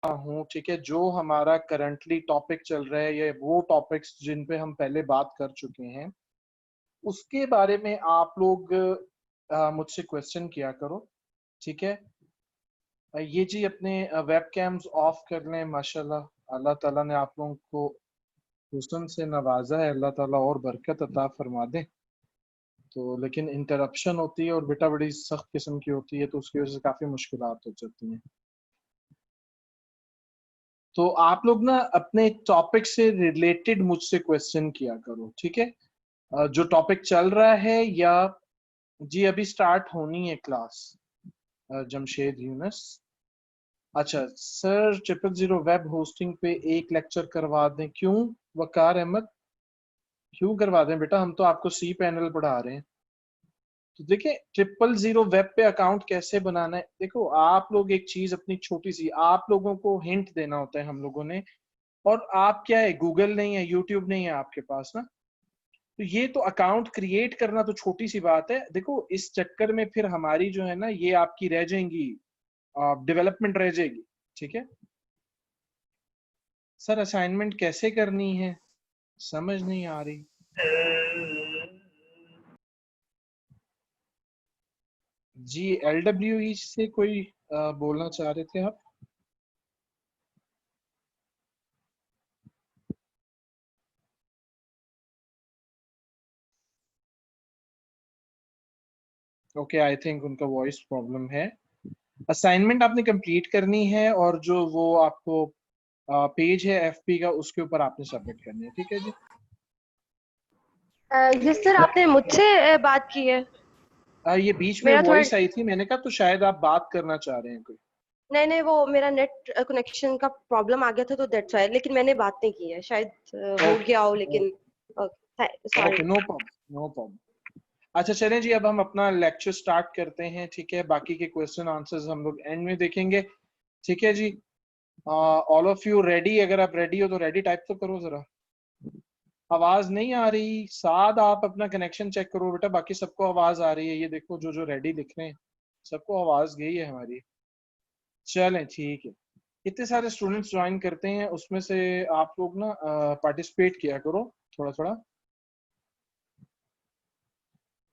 हूँ, ठीक है, जो हमारा करंटली टॉपिक चल रहा है या वो टॉपिक्स जिन पे हम पहले बात कर चुके हैं, उसके बारे में आप लोग मुझसे क्वेश्चन किया करो, ठीक है। ये जी अपने वेब कैम्स ऑफ कर लें। माशाल्लाह अल्लाह ताला ने आप लोगों को हुस्न से नवाजा है, अल्लाह ताला और बरकत अता फरमा दे। तो लेकिन इंटरप्शन होती है और बेटा बड़ी सख्त किस्म की होती है, तो उसकी वजह से काफी मुश्किलात हो जाती हैं। तो आप लोग ना अपने टॉपिक से रिलेटेड मुझसे क्वेश्चन किया करो, ठीक है। जो टॉपिक चल रहा है या जी अभी स्टार्ट होनी है क्लास। जमशेद यूनस, अच्छा सर 000 वेब होस्टिंग पे एक लेक्चर करवा दें क्यों? वकार अहमद, क्यों करवा दें बेटा, हम तो आपको सी पैनल पढ़ा रहे हैं। तो देखिए 000 वेब पे अकाउंट कैसे बनाना है। देखो आप लोग एक चीज अपनी छोटी सी, आप लोगों को हिंट देना होता है हम लोगों ने, और आप क्या है, गूगल नहीं है, यूट्यूब नहीं है आपके पास ना, तो ये तो अकाउंट क्रिएट करना तो छोटी सी बात है। देखो इस चक्कर में फिर हमारी जो है ना ये आपकी रह जाएंगी, डेवलपमेंट रह जाएगी, ठीक है। सर असाइनमेंट कैसे करनी है, समझ नहीं आ रही। जी LWE से कोई बोलना चाह रहे थे आप? ओके, आई थिंक उनका वॉइस प्रॉब्लम है। असाइनमेंट आपने कंप्लीट करनी है और जो वो आपको पेज है FP का, उसके ऊपर आपने सबमिट करनी है, ठीक है जी। जिस सर आपने मुझसे बात की है। ये बीच में मेरा थोड़ा वॉइस आई थी, मैंने कहा तो शायद आप बात करना चाह रहे हैं कोई। नहीं नहीं, वो मेरा नेट कनेक्शन का प्रॉब्लम आ गया था तो दैट्स व्हाई, लेकिन मैंने बात नहीं की है, शायद हो गया हो, लेकिन okay, sorry. No problem no problem. अच्छा चलें जी, अब हम अपना लेक्चर स्टार्ट करते हैं, ठीक है। बाकी के क्वेश्चन आंसर्स हम लोग एंड में देखेंगे, ठीक है जी। All of you ready? अगर आप रेडी हो तो रेडी टाइप तो करो जरा। आवाज नहीं आ रही साद, आप अपना कनेक्शन चेक करो बेटा, बाकी सबको आवाज आ रही है, ये देखो जो जो रेडी दिख रहे हैं सबको आवाज गई है हमारी। चलें ठीक है, इतने सारे स्टूडेंट्स ज्वाइन करते हैं, उसमें से आप लोग ना पार्टिसिपेट किया करो थोड़ा थोड़ा,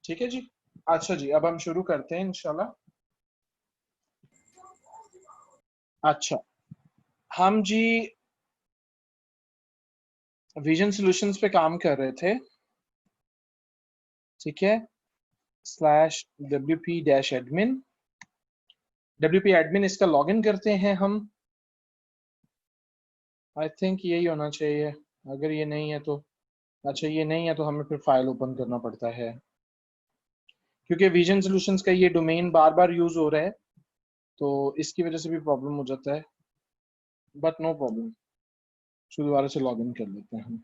ठीक है जी। अच्छा जी, अब हम शुरू करते हैं इंशाल्लाह। अच्छा, हम जी विजन सॉल्यूशंस पे काम कर रहे थे, ठीक है। /wp-admin, WP एडमिन इसका लॉगिन करते हैं हम। आई थिंक यही होना चाहिए, अगर ये नहीं है तो, अच्छा ये नहीं है तो हमें फिर फाइल ओपन करना पड़ता है, क्योंकि विजन सॉल्यूशंस का ये डोमेन बार बार यूज हो रहा है, तो इसकी वजह से भी प्रॉब्लम हो जाता है, बट नो प्रॉब्लम, दोबारा से लॉगिन कर लेते हैं हम।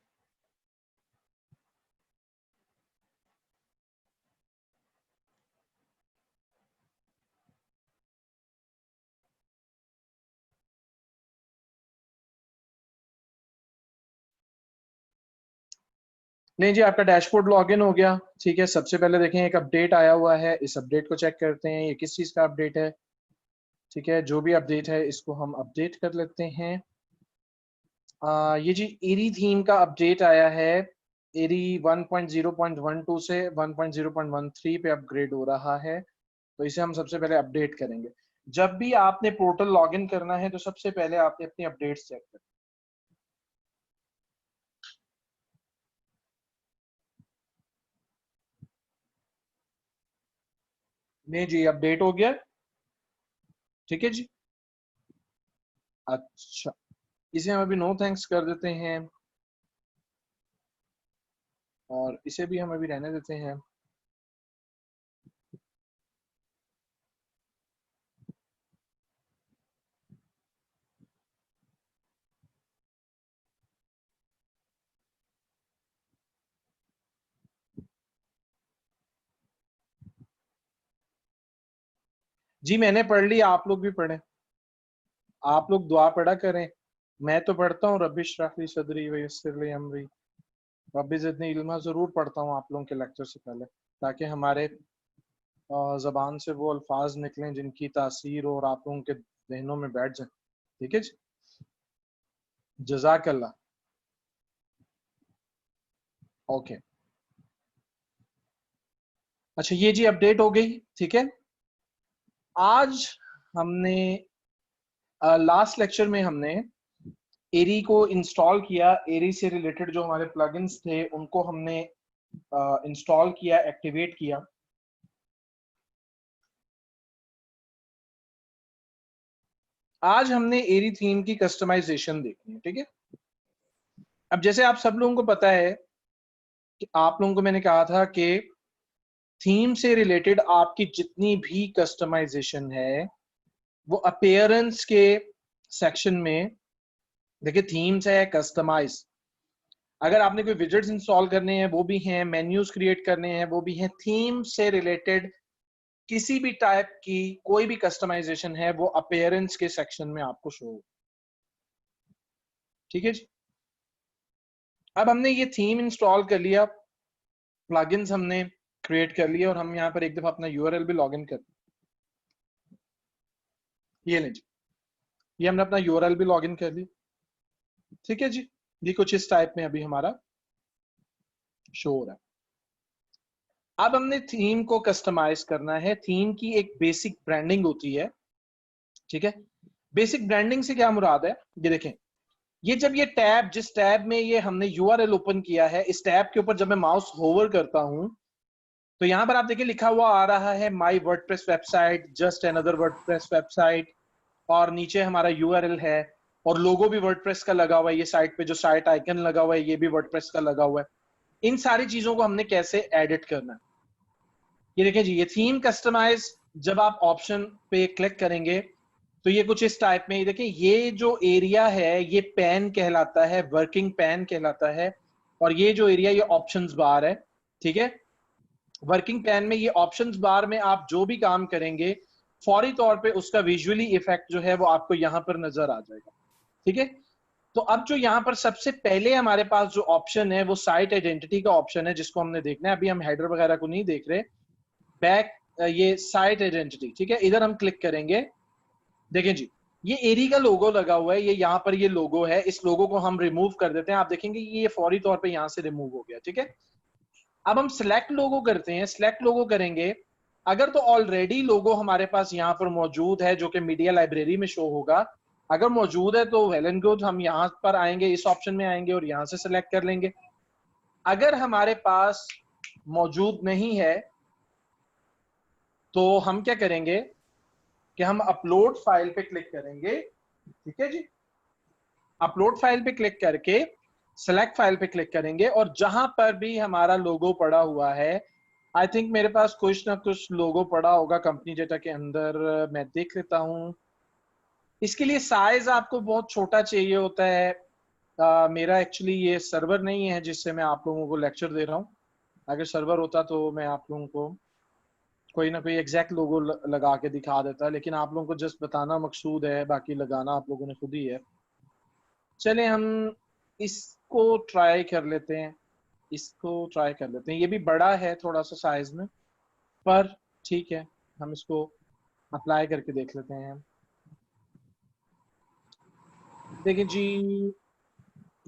नहीं जी, आपका डैशबोर्ड लॉगिन हो गया, ठीक है। सबसे पहले देखें एक अपडेट आया हुआ है, इस अपडेट को चेक करते हैं, ये किस चीज का अपडेट है, ठीक है। जो भी अपडेट है इसको हम अपडेट कर लेते हैं। ये जी एरी थीम का अपडेट आया है, एरी 1.0.12 से 1.0.13 पे अपग्रेड हो रहा है, तो इसे हम सबसे पहले अपडेट करेंगे। जब भी आपने पोर्टल लॉगिन करना है तो सबसे पहले आपने अपनी अपडेट्स चेक करनी। नहीं जी, अपडेट हो गया, ठीक है जी। अच्छा, इसे हम अभी नो थैंक्स कर देते हैं और इसे भी हम अभी रहने देते हैं। जी मैंने पढ़ ली, आप लोग भी पढ़ें, आप लोग दुआ पढ़ा करें। मैं तो पढ़ता हूँ रब्बी इश्रह ली सदरी व यस्सिर ली अमरी रब्बी ज़िदनी इल्मा, जरूर पढ़ता हूँ आप लोगों के लेक्चर से पहले, ताकि हमारे जबान से वो अल्फाज निकलें जिनकी तासीर और आप लोगों के जहनों में बैठ जाए, ठीक है जी। जज़ाकल्लाह। ओके, अच्छा ये जी अपडेट हो गई, ठीक है। आज हमने लास्ट लेक्चर में हमने एरी को इंस्टॉल किया, एरी से रिलेटेड जो हमारे प्लगइन्स थे उनको हमने इंस्टॉल किया, एक्टिवेट किया। आज हमने एरी थीम की कस्टमाइजेशन देखनी है, ठीक है। अब जैसे आप सब लोगों को पता है कि आप लोगों को मैंने कहा था कि थीम से रिलेटेड आपकी जितनी भी कस्टमाइजेशन है वो अपीयरेंस के सेक्शन में, देखिए थीम्स है, कस्टमाइज, अगर आपने कोई विजेट्स इंस्टॉल करने हैं वो भी हैं, मेन्यूज क्रिएट करने हैं वो भी हैं, थीम से रिलेटेड किसी भी टाइप की कोई भी कस्टमाइजेशन है वो अपीयरेंस के सेक्शन में आपको शो हो, ठीक है जी। अब हमने ये थीम इंस्टॉल कर लिया, प्लगइन्स हमने क्रिएट कर लिया और हम यहाँ पर एक दफा अपना यूआरएल भी लॉगिन कर, ये लें जी, ये हमने अपना यूआरएल भी लॉगिन कर लिया, ठीक है जी। ये कुछ इस टाइप में अभी हमारा शो हो रहा है। अब हमने थीम को कस्टमाइज करना है। थीम की एक बेसिक ब्रांडिंग होती है, ठीक है। बेसिक ब्रांडिंग से क्या मुराद है, ये देखें, ये जब ये टैब, जिस टैब में ये हमने यूआरएल ओपन किया है, इस टैब के ऊपर जब मैं माउस होवर करता हूं तो यहां पर आप देखिए लिखा हुआ आ रहा है my WordPress website, just another WordPress website, और नीचे हमारा यूआरएल है और लोगो भी वर्डप्रेस का लगा हुआ है। ये साइट पे जो साइट आइकन लगा हुआ है ये भी वर्डप्रेस का लगा हुआ है। इन सारी चीजों को हमने कैसे एडिट करना है, ये देखिए जी, ये थीम कस्टमाइज, जब आप ऑप्शन पे क्लिक करेंगे तो ये कुछ इस टाइप में, देखिए ये जो एरिया है ये पैन कहलाता है, वर्किंग पैन कहलाता है, और ये जो एरिया ये ऑप्शंस बार है, ठीक है। वर्किंग पैन में ये ऑप्शंस बार में आप जो भी काम करेंगे फौरी तौर पे उसका विजुअली इफेक्ट जो है वो आपको यहां पर नजर आ जाएगा, ठीक है। तो अब जो यहाँ पर सबसे पहले हमारे पास जो ऑप्शन है वो साइट आइडेंटिटी का ऑप्शन है, जिसको हमने देखना है। अभी हम हेडर वगैरह को नहीं देख रहे, बैक ये साइट आइडेंटिटी, ठीक है, इधर हम क्लिक करेंगे। देखें जी, ये एरी का लोगो लगा हुआ है, ये यहाँ पर ये लोगो है, इस लोगो को हम रिमूव कर देते हैं। आप देखेंगे ये फौरी तौर पे यहाँ से रिमूव हो गया, ठीक है। अब हम सिलेक्ट लोगो करते हैं, सिलेक्ट लोगो करेंगे। अगर तो ऑलरेडी लोगो हमारे पास यहाँ पर मौजूद है जो कि मीडिया लाइब्रेरी में शो होगा, अगर मौजूद है तो वेल एंड गुड, हम यहाँ पर आएंगे, इस ऑप्शन में आएंगे और यहाँ से सिलेक्ट कर लेंगे। अगर हमारे पास मौजूद नहीं है तो हम क्या करेंगे कि हम अपलोड फाइल पे क्लिक करेंगे, ठीक है जी। अपलोड फाइल पे क्लिक करके सेलेक्ट फाइल पे क्लिक करेंगे और जहां पर भी हमारा लोगो पड़ा हुआ है, आई थिंक मेरे पास कुछ ना कुछ लोगो पड़ा होगा कंपनी डेटा के अंदर, मैं देख लेता हूं। इसके लिए साइज आपको बहुत छोटा चाहिए होता है। मेरा एक्चुअली ये सर्वर नहीं है जिससे मैं आप लोगों को लेक्चर दे रहा हूँ। अगर सर्वर होता तो मैं आप लोगों को कोई ना कोई एग्जैक्ट लोगो लगा के दिखा देता, लेकिन आप लोगों को जस्ट बताना मकसूद है, बाकी लगाना आप लोगों ने खुद ही है। चले हम इसको ट्राई कर लेते हैं, इसको ट्राई कर लेते हैं। ये भी बड़ा है थोड़ा सा साइज में, पर ठीक है, हम इसको अप्लाई करके देख लेते हैं। देखिए जी,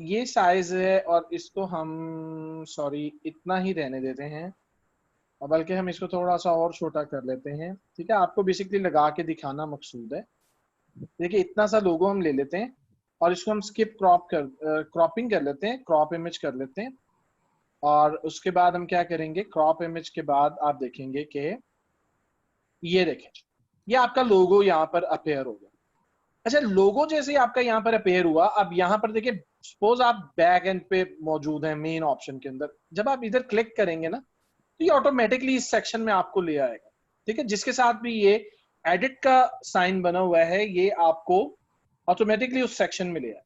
ये साइज है और इसको हम सॉरी इतना ही रहने देते हैं, और बल्कि हम इसको थोड़ा सा और छोटा कर लेते हैं, ठीक है। आपको बेसिकली लगा के दिखाना मकसूद है। देखिए इतना सा लोगो हम ले लेते हैं और इसको हम स्किप क्रॉपिंग कर लेते हैं, क्रॉप इमेज कर लेते हैं। और उसके बाद हम क्या करेंगे, क्रॉप इमेज के बाद आप देखेंगे कि ये देखें, ये आपका लोगो यहाँ पर अपेयर होगा। अच्छा, लोगो जैसे ही आपका यहाँ पर अपेयर हुआ, अब यहाँ पर देखिए सपोज आप बैक एंड पे मौजूद हैं मेन ऑप्शन के अंदर, जब आप इधर क्लिक करेंगे ना तो ये ऑटोमेटिकली इस सेक्शन में आपको ले आएगा, ठीक है। जिसके साथ भी ये एडिट का साइन बना हुआ है ये आपको ऑटोमेटिकली उस सेक्शन में ले आएगा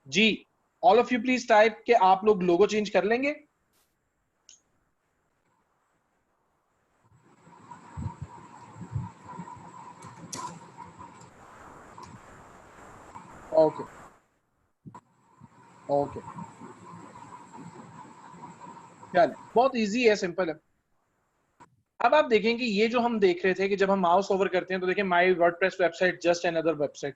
जी। All of you please type के आप लोग लोगो चेंज कर लेंगे। ओके ओके, चल बहुत इजी है, सिंपल है। अब आप देखेंगे ये जो हम देख रहे थे कि जब हम माउस ओवर करते हैं तो देखिए my WordPress website just another website,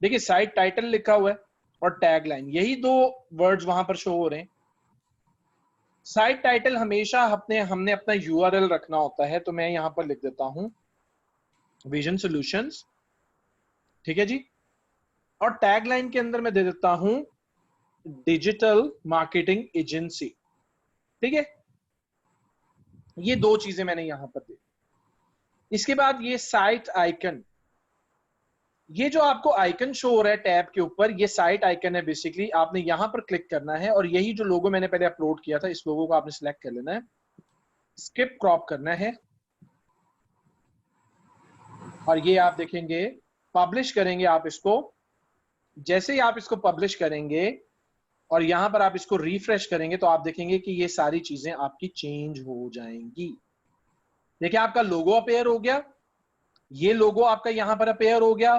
देखिए साइट टाइटल लिखा हुआ है, और टैगलाइन, यही दो वर्ड्स वहां पर शो हो रहे हैं। साइट टाइटल हमेशा हमने अपना यूआरएल रखना होता है, तो मैं यहां पर लिख देता हूं विजन सॉल्यूशंस, ठीक है जी। और टैगलाइन के अंदर मैं दे देता हूं डिजिटल मार्केटिंग एजेंसी, ठीक है। ये दो चीजें मैंने यहां पर दी। इसके बाद ये साइट आइकन, ये जो आपको आइकन शो हो रहा है टैब के ऊपर, ये साइट आइकन है बेसिकली। आपने यहां पर क्लिक करना है और यही जो लोगो मैंने पहले अपलोड किया था, इस लोगो को आपने सिलेक्ट कर लेना है, स्किप क्रॉप करना है, और ये आप देखेंगे पब्लिश करेंगे आप इसको। जैसे ही आप इसको पब्लिश करेंगे और यहां पर आप इसको रिफ्रेश करेंगे, तो आप देखेंगे कि ये सारी चीजें आपकी चेंज हो जाएंगी। देखिए आपका लोगो अपेयर हो गया, ये लोगो आपका यहां पर अपेयर हो गया,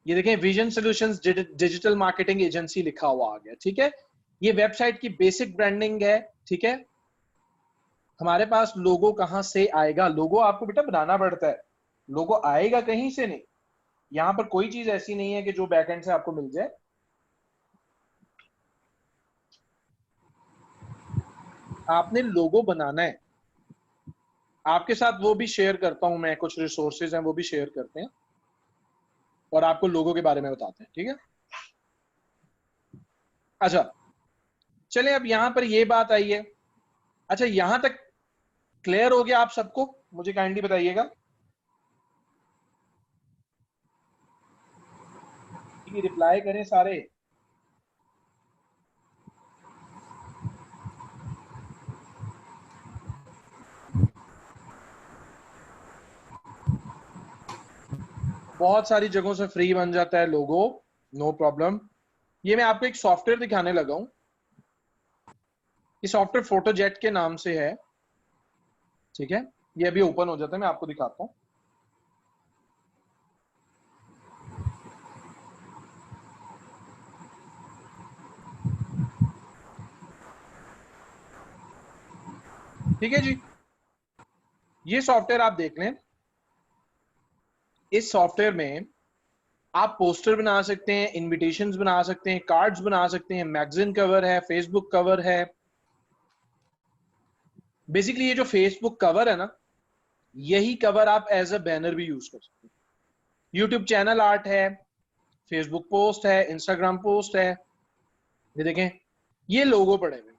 ये देखें vision solutions digital marketing agency लिखा हुआ आ गया, ठीक है। ये वेबसाइट की बेसिक ब्रांडिंग है, ठीक है। हमारे पास लोगो कहां से आएगा? लोगो आपको बेटा बनाना पड़ता है, लोगो आएगा कहीं से नहीं। यहां पर कोई चीज ऐसी नहीं है कि जो बैकएंड से आपको मिल जाए। आपने लोगो बनाना है। आपके साथ वो भी शेयर करता हूं मैं, कुछ रिसोर्सेज हैं वो भी शेयर करते हैं और आपको लोगों के बारे में बताते हैं, ठीक है। अच्छा चलें, अब यहां पर ये बात आई है। अच्छा यहां तक क्लियर हो गया आप सबको? मुझे काइंडली बताइएगा। ठीक है, रिप्लाई करें सारे। बहुत सारी जगहों से फ्री बन जाता है लोगो, नो प्रॉब्लम। ये मैं आपको एक सॉफ्टवेयर दिखाने लगा हूं। ये सॉफ्टवेयर फोटोजेट के नाम से है, ठीक है। ये अभी ओपन हो जाता है, मैं आपको दिखाता हूं। ठीक है जी, ये सॉफ्टवेयर आप देख लें। इस सॉफ्टवेयर में आप पोस्टर बना सकते हैं, इनविटेशंस बना सकते हैं, कार्ड्स बना सकते हैं, मैगजीन कवर है, फेसबुक कवर है। बेसिकली ये जो फेसबुक कवर है ना, यही कवर आप एज अ बैनर भी यूज कर सकते हैं। यूट्यूब चैनल आर्ट है, फेसबुक पोस्ट है, इंस्टाग्राम पोस्ट है। ये देखें, ये लोगो पड़े हुए,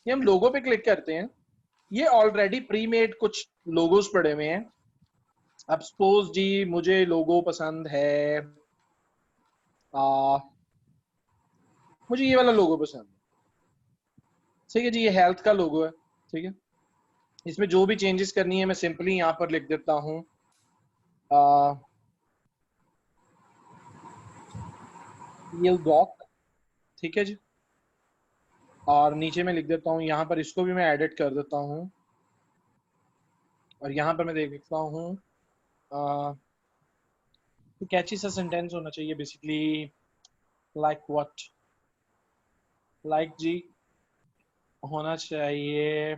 ये हम लोगो पे क्लिक करते हैं, ये ऑलरेडी प्री मेड कुछ लोगोस पड़े हुए हैं। अब सपोज जी मुझे लोगो पसंद है, मुझे ये वाला लोगो पसंद है, ठीक है जी। ये हेल्थ का लोगो है, ठीक है। इसमें जो भी चेंजेस करनी है मैं सिंपली यहां पर लिख देता हूं डॉक, ठीक है जी। और नीचे मैं लिख देता हूं, यहां पर इसको भी मैं एडिट कर देता हूं, और यहां पर मैं देख लिखता हूं कैची सा सेंटेंस होना चाहिए बेसिकली, लाइक व्हाट, लाइक जी होना चाहिए।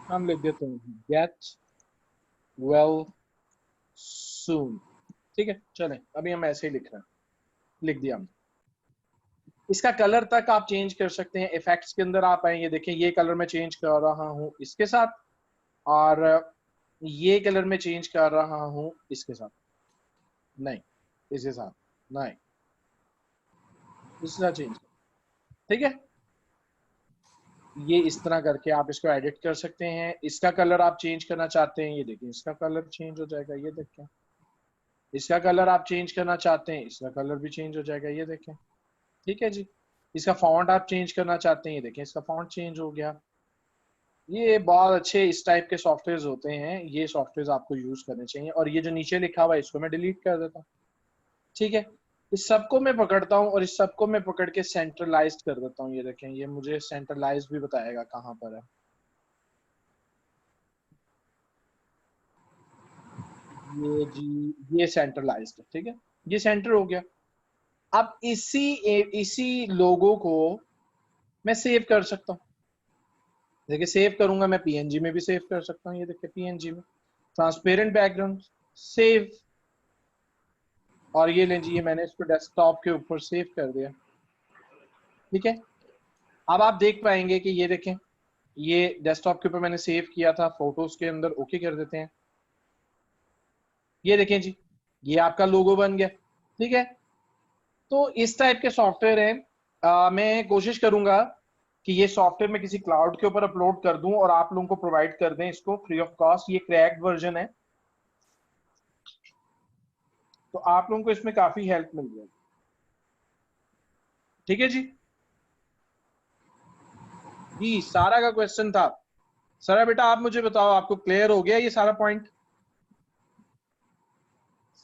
हम लिख देते हैं गेट वेल सून, ठीक है। चलें अभी हम ऐसे ही लिख रहे हैं, लिख दिया हमने। इसका कलर तक आप चेंज कर सकते हैं। इफेक्ट्स के अंदर आप आए, ये देखें ये कलर मैं चेंज कर रहा हूं इसके साथ, और ये कलर मैं चेंज कर रहा हूं इसके साथ, नहीं इसके साथ, नहीं इसका चेंज, ठीक है। ये इस तरह करके आप इसको एडिट कर सकते हैं। इसका कलर आप चेंज करना चाहते हैं, ये देखिए इसका कलर चेंज हो जाएगा, ये देखें। इसका कलर आप चेंज करना चाहते हैं, इसका कलर भी चेंज हो जाएगा, ये देखें, ठीक है जी। इसका फॉन्ट आप चेंज करना चाहते हैं, ये देखें इसका फॉन्ट चेंज हो गया। ये बहुत अच्छे इस टाइप के सॉफ्टवेयर होते हैं, ये सॉफ्टवेयर आपको यूज करने चाहिए। और ये जो नीचे लिखा हुआ है इसको मैं डिलीट कर देता हूँ, ठीक है। इस सबको मैं पकड़ता हूँ और इस सबको मैं पकड़ के सेंट्रलाइज कर देता हूँ। ये देखें, ये मुझे सेंट्रलाइज भी बताएगा कहाँ पर है। ये जी, ये सेंट्रलाइज्ड है, ठीक है। ये सेंटर हो गया। अब इसी लोगो को मैं सेव कर सकता हूँ। देखिए सेव करूंगा मैं, पीएनजी में भी सेव कर सकता हूँ, ये देखिए पीएनजी में ट्रांसपेरेंट बैकग्राउंड, सेव। और ये लें जी, ये मैंने इसको डेस्कटॉप के ऊपर सेव कर दिया। ठीक है, अब आप देख पाएंगे कि ये देखें, ये डेस्कटॉप के ऊपर मैंने सेव किया था फोटोज के अंदर। ओके कर देते हैं, ये देखें जी, ये आपका लोगो बन गया। ठीक है, तो इस टाइप के सॉफ्टवेयर हैं। मैं कोशिश करूंगा कि ये सॉफ्टवेयर मैं किसी क्लाउड के ऊपर अपलोड कर दूं और आप लोगों को प्रोवाइड कर दें इसको फ्री ऑफ कॉस्ट। ये क्रैक्ड वर्जन है, तो आप लोगों को इसमें काफी हेल्प मिल जाएगी। ठीक है जी। जी सारा का क्वेश्चन था। सारा बेटा आप मुझे बताओ, आपको क्लियर हो गया ये सारा पॉइंट?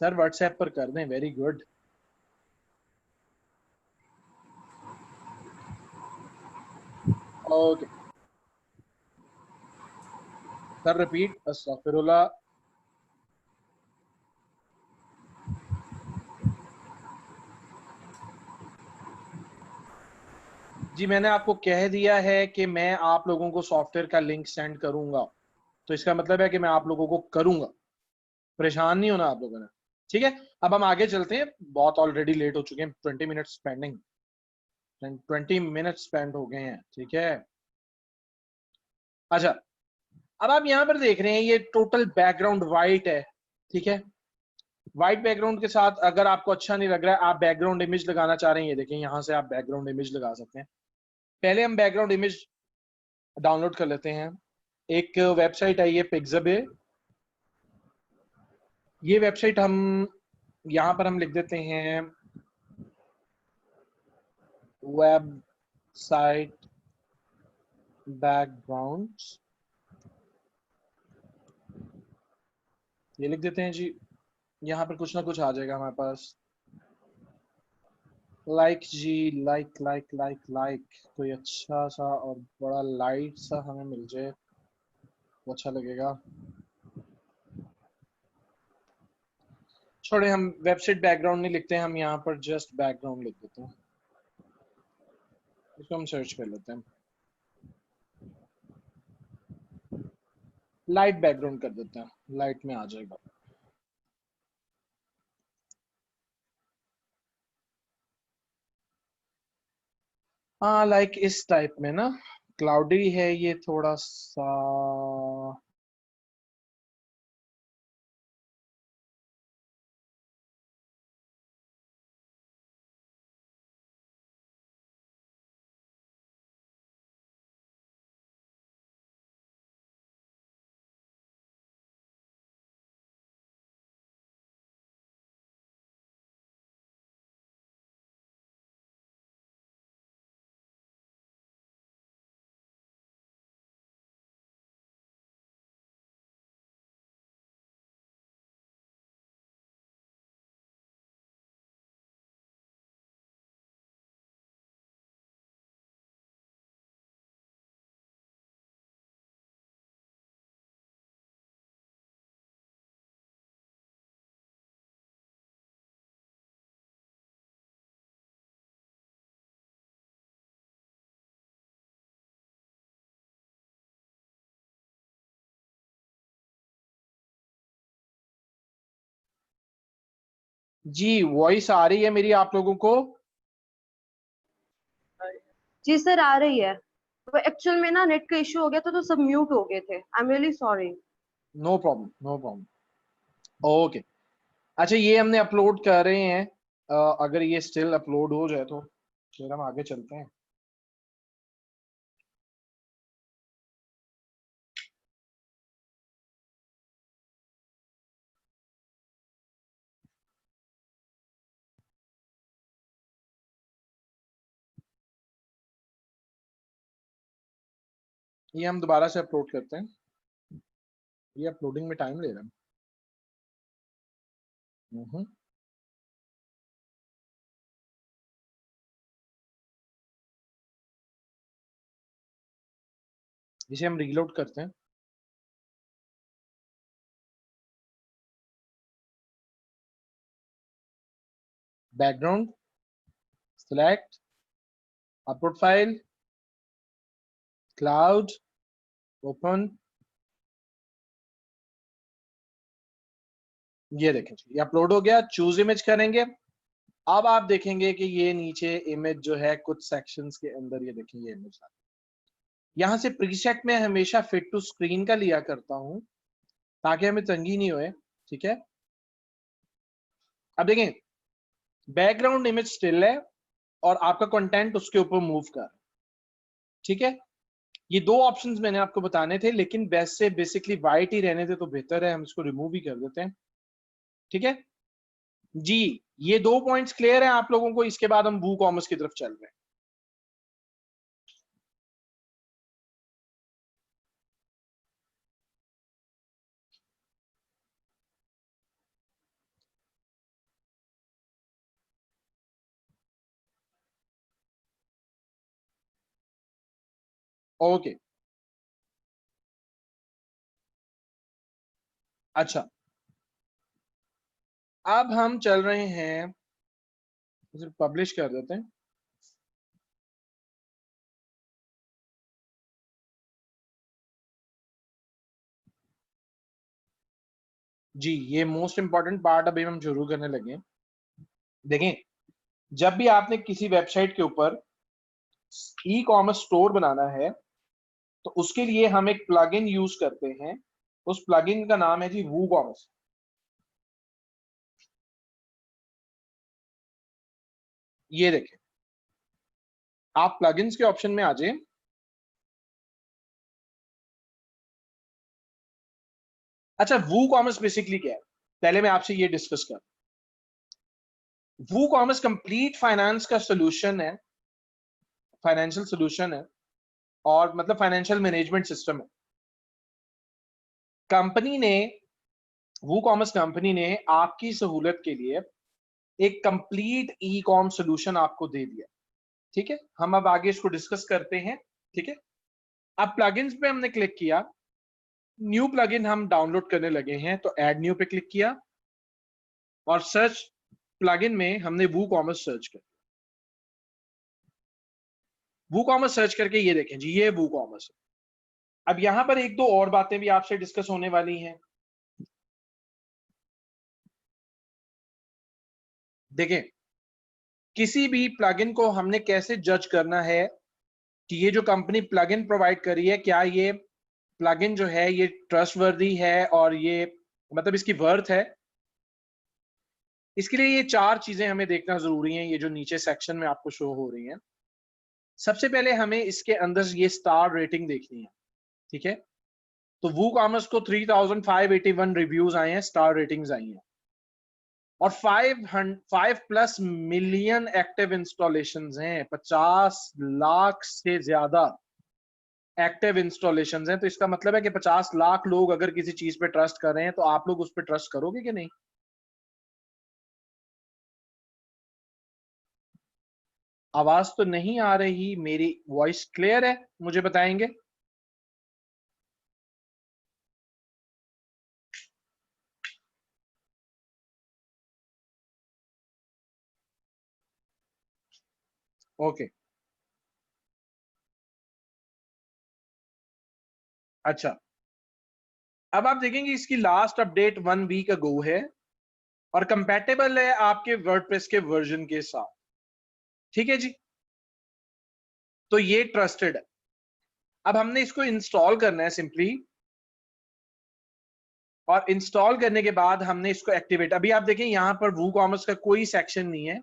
सर व्हाट्सएप पर कर दें, very good. Okay sir, repeat अस्तगफिरुल्लाह। जी मैंने आपको कह दिया है कि मैं आप लोगों को सॉफ्टवेयर का लिंक सेंड करूंगा, तो इसका मतलब है कि मैं आप लोगों को करूंगा, परेशान नहीं होना आप लोगों ने। ठीक है, अब हम आगे चलते हैं, बहुत ऑलरेडी लेट हो चुके हैं, 20 मिनट्स पेंडिंग, 20 मिनट्स स्पेंड हो गए हैं। ठीक है, अच्छा अब आप यहाँ पर देख रहे हैं ये टोटल बैकग्राउंड वाइट है। ठीक है, व्हाइट बैकग्राउंड के साथ अगर आपको अच्छा नहीं लग रहा है, आप बैकग्राउंड इमेज लगाना चाह रहे हैं, ये देखें यहाँ से आप बैकग्राउंड इमेज लगा सकते हैं। पहले हम बैकग्राउंड इमेज डाउनलोड कर लेते हैं। एक वेबसाइट आई है पिक्साबे, ये वेबसाइट हम यहाँ पर हम लिख देते हैं वेबसाइट बैकग्राउंड, ये लिख देते हैं जी। यहाँ पर कुछ ना कुछ आ जाएगा हमारे पास। लाइक जी, लाइक लाइक लाइक लाइक, कोई अच्छा सा और बड़ा लाइट सा हमें मिल जाए वो अच्छा लगेगा। छोड़े, हम वेबसाइट बैकग्राउंड नहीं लिखते हैं, हम यहाँ पर जस्ट बैकग्राउंड लिख देते हैं। इसको हम सर्च कर लेते हैं, लाइट बैकग्राउंड कर देते हैं, लाइट में आ जाएगा। हाँ लाइक इस टाइप में ना, क्लाउडी है ये थोड़ा सा। जी वॉइस आ रही है मेरी आप लोगों को? जी सर आ रही है। वो एक्चुअल में ना नेट का इशू हो गया था तो सब म्यूट हो गए थे। I am really sorry. No problem, no problem. Okay, अच्छा ये हमने अपलोड कर रहे हैं। अगर ये स्टिल अपलोड हो जाए तो फिर हम आगे चलते हैं। ये हम दोबारा से अपलोड करते हैं, ये अपलोडिंग में टाइम ले रहा है। इसे हम रीलोड करते हैं। Background select, upload file, cloud, open. ये देखें ये अपलोड हो गया, चूज इमेज करेंगे। अब आप देखेंगे कि ये नीचे इमेज जो है कुछ सेक्शंस के अंदर, ये देखें ये इमेज यहाँ से प्रीसेट में हमेशा फिट टू स्क्रीन का लिया करता हूं ताकि हमें तंगी नहीं होए, ठीक है। अब देखें बैकग्राउंड इमेज स्टिल है और आपका कंटेंट उसके ऊपर मूव कर, ठीक है। ये दो ऑप्शंस मैंने आपको बताने थे, लेकिन वैसे बेसिकली वाइट ही रहने दे तो बेहतर है, हम इसको रिमूव ही कर देते हैं, ठीक है जी। ये दो पॉइंट्स क्लियर है आप लोगों को, इसके बाद हम वू कॉमर्स की तरफ चल रहे हैं। ओके अच्छा, अब हम चल रहे हैं, इसे पब्लिश कर देते हैं। जी ये मोस्ट इंपॉर्टेंट पार्ट अभी हम शुरू करने लगे। देखें जब भी आपने किसी वेबसाइट के ऊपर ई कॉमर्स स्टोर बनाना है तो उसके लिए हम एक प्लगइन यूज करते हैं, उस प्लगइन का नाम है जी वू कॉमर्स। ये देखें आप प्लगइन्स के ऑप्शन में आ जाए। अच्छा वू कॉमर्स बेसिकली क्या है, पहले मैं आपसे ये डिस्कस कर। वू कॉमर्स कंप्लीट फाइनेंस का सोल्यूशन है, फाइनेंशियल सोल्यूशन है, और मतलब फाइनेंशियल मैनेजमेंट सिस्टम है। कंपनी ने, वू कॉमर्स कंपनी ने आपकी सहूलत के लिए एक कंप्लीट ई कॉम सोल्यूशन आपको दे दिया, ठीक है। हम अब आगे इसको डिस्कस करते हैं, ठीक है। अब प्लगइन्स पे हमने क्लिक किया, न्यू प्लगइन हम डाउनलोड करने लगे हैं, तो ऐड न्यू पे क्लिक किया और सर्च प्लगइन में हमने वू कॉमर्स सर्च किया। वू कॉमर्स सर्च करके ये देखें जी ये वू कॉमर्स है। अब यहां पर एक दो और बातें भी आपसे डिस्कस होने वाली हैं। देखें किसी भी प्लगइन को हमने कैसे जज करना है कि ये जो कंपनी प्लगइन प्रोवाइड कर रही है, क्या ये प्लगइन जो है ये ट्रस्टवर्दी है और ये मतलब इसकी वर्थ है। इसके लिए ये चार चीजें हमें देखना जरूरी है, ये जो नीचे सेक्शन में आपको शो हो रही हैं। सबसे पहले हमें इसके अंदर ये स्टार रेटिंग देखनी है, ठीक है। तो वू कॉमर्स को 3581 रिव्यूज आए हैं, स्टार रेटिंग्स आई हैं, और 5 मिलियन एक्टिव इंस्टॉलेशंस हैं, 50 लाख से ज्यादा एक्टिव इंस्टॉलेशंस हैं। तो इसका मतलब है कि 50 लाख लोग अगर किसी चीज पे ट्रस्ट कर रहे हैं तो आप लोग उस पर ट्रस्ट करोगे कि नहीं। आवाज तो नहीं आ रही, मेरी वॉइस क्लियर है, मुझे बताएंगे। ओके अच्छा, अब आप देखेंगे इसकी लास्ट अपडेट 1 वीक अगो है और कंपैटिबल है आपके वर्डप्रेस के वर्जन के साथ, ठीक है जी। तो ये ट्रस्टेड है। अब हमने इसको इंस्टॉल करना है सिंपली, और इंस्टॉल करने के बाद हमने इसको एक्टिवेट, अभी आप देखें यहां पर वू कॉमर्स का कोई सेक्शन नहीं है।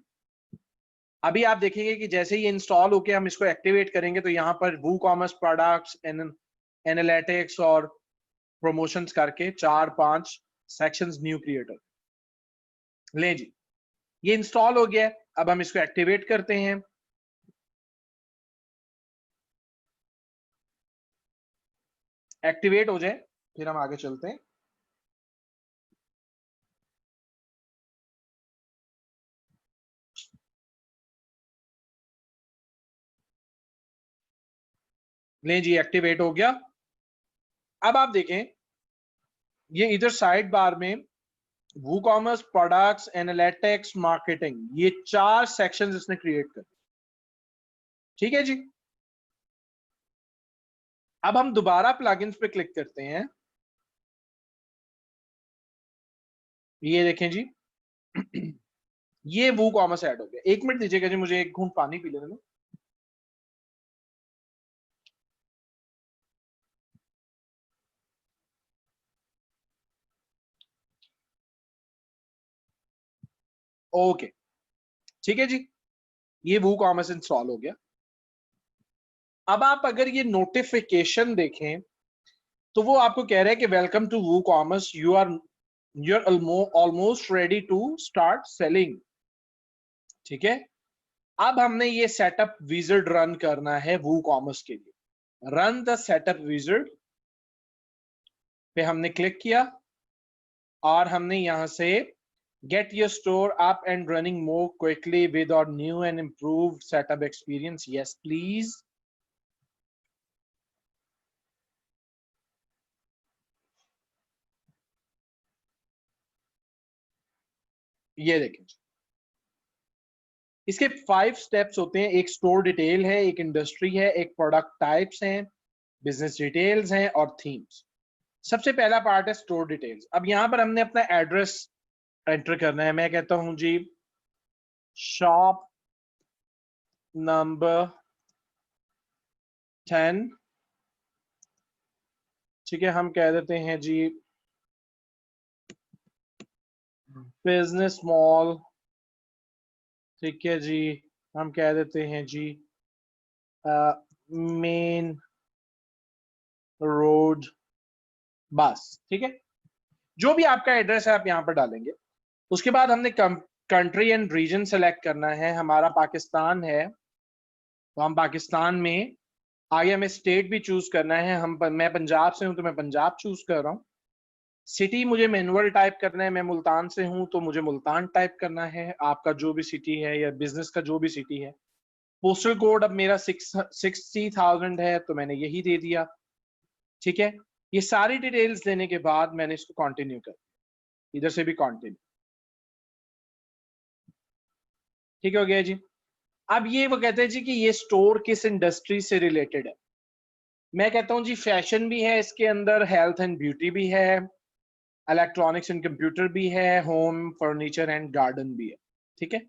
अभी आप देखेंगे कि जैसे ही इंस्टॉल होके हम इसको एक्टिवेट करेंगे तो यहाँ पर वू कॉमर्स प्रोडक्ट्स, एनालिटिक्स और प्रमोशंस करके 4-5 सेक्शंस न्यू क्रिएटर ले जी। ये इंस्टॉल हो गया, अब हम इसको एक्टिवेट करते हैं। एक्टिवेट हो जाए फिर हम आगे चलते हैं। ले जी एक्टिवेट हो गया। अब आप देखें ये इधर साइड बार में वू कॉमर्स प्रोडक्ट्स, एनालिटिक्स, मार्केटिंग, ये 4 सेक्शंस इसने क्रिएट कर, ठीक है जी। अब हम दोबारा प्लगइन्स पे क्लिक करते हैं। ये देखें जी, ये वो कॉमर्स ऐड हो गया। 1 मिनट दीजिएगा जी, मुझे एक घूंट पानी पी लेने दो। ओके, ठीक है जी, ये वो कॉमर्स इंस्टॉल हो गया। अब आप अगर ये नोटिफिकेशन देखें तो वो आपको कह रहा है कि welcome to WooCommerce, you are almost ready to start selling. ठीक है, अब हमने ये सेटअप विजिट रन करना है वो कॉमर्स के लिए। रन द सेटअप विजिट पे हमने क्लिक किया और हमने यहां से get your store up and running more quickly with our new and improved setup experience, yes please. ये देखें, इसके 5 स्टेप्स होते हैं। एक स्टोर डिटेल है, एक इंडस्ट्री है, एक प्रोडक्ट टाइप्स हैं, बिजनेस डिटेल्स हैं और थीम्स। सबसे पहला पार्ट है स्टोर डिटेल्स। अब यहां पर हमने अपना एड्रेस एंटर करना है। मैं कहता हूं जी शॉप नंबर 10, ठीक है, हम कह देते हैं जी बिजनेस मॉल, ठीक है जी, हम कह देते हैं जी मेन रोड, बस। ठीक है, जो भी आपका एड्रेस है आप यहां पर डालेंगे। उसके बाद हमने कंट्री एंड रीजन सेलेक्ट करना है। हमारा पाकिस्तान है तो हम पाकिस्तान में, आगे हमें स्टेट भी चूज करना है। मैं पंजाब से हूं तो मैं पंजाब चूज कर रहा हूँ। सिटी मुझे मैनुअल टाइप करना है, मैं मुल्तान से हूं तो मुझे मुल्तान टाइप करना है। आपका जो भी सिटी है या बिजनेस का जो भी सिटी है। पोस्टल कोड अब मेरा 60,000 है तो मैंने यही दे दिया। ठीक है, ये सारी डिटेल्स देने के बाद मैंने इसको कंटिन्यू कर, इधर से भी कंटिन्यू। ठीक हो गया जी। अब ये वो कहते हैं जी कि ये स्टोर किस इंडस्ट्री से रिलेटेड है। मैं कहता हूं जी फैशन भी है इसके अंदर, हेल्थ एंड ब्यूटी भी है, इलेक्ट्रॉनिक्स एंड कंप्यूटर भी है, होम फर्नीचर एंड गार्डन भी है। ठीक है,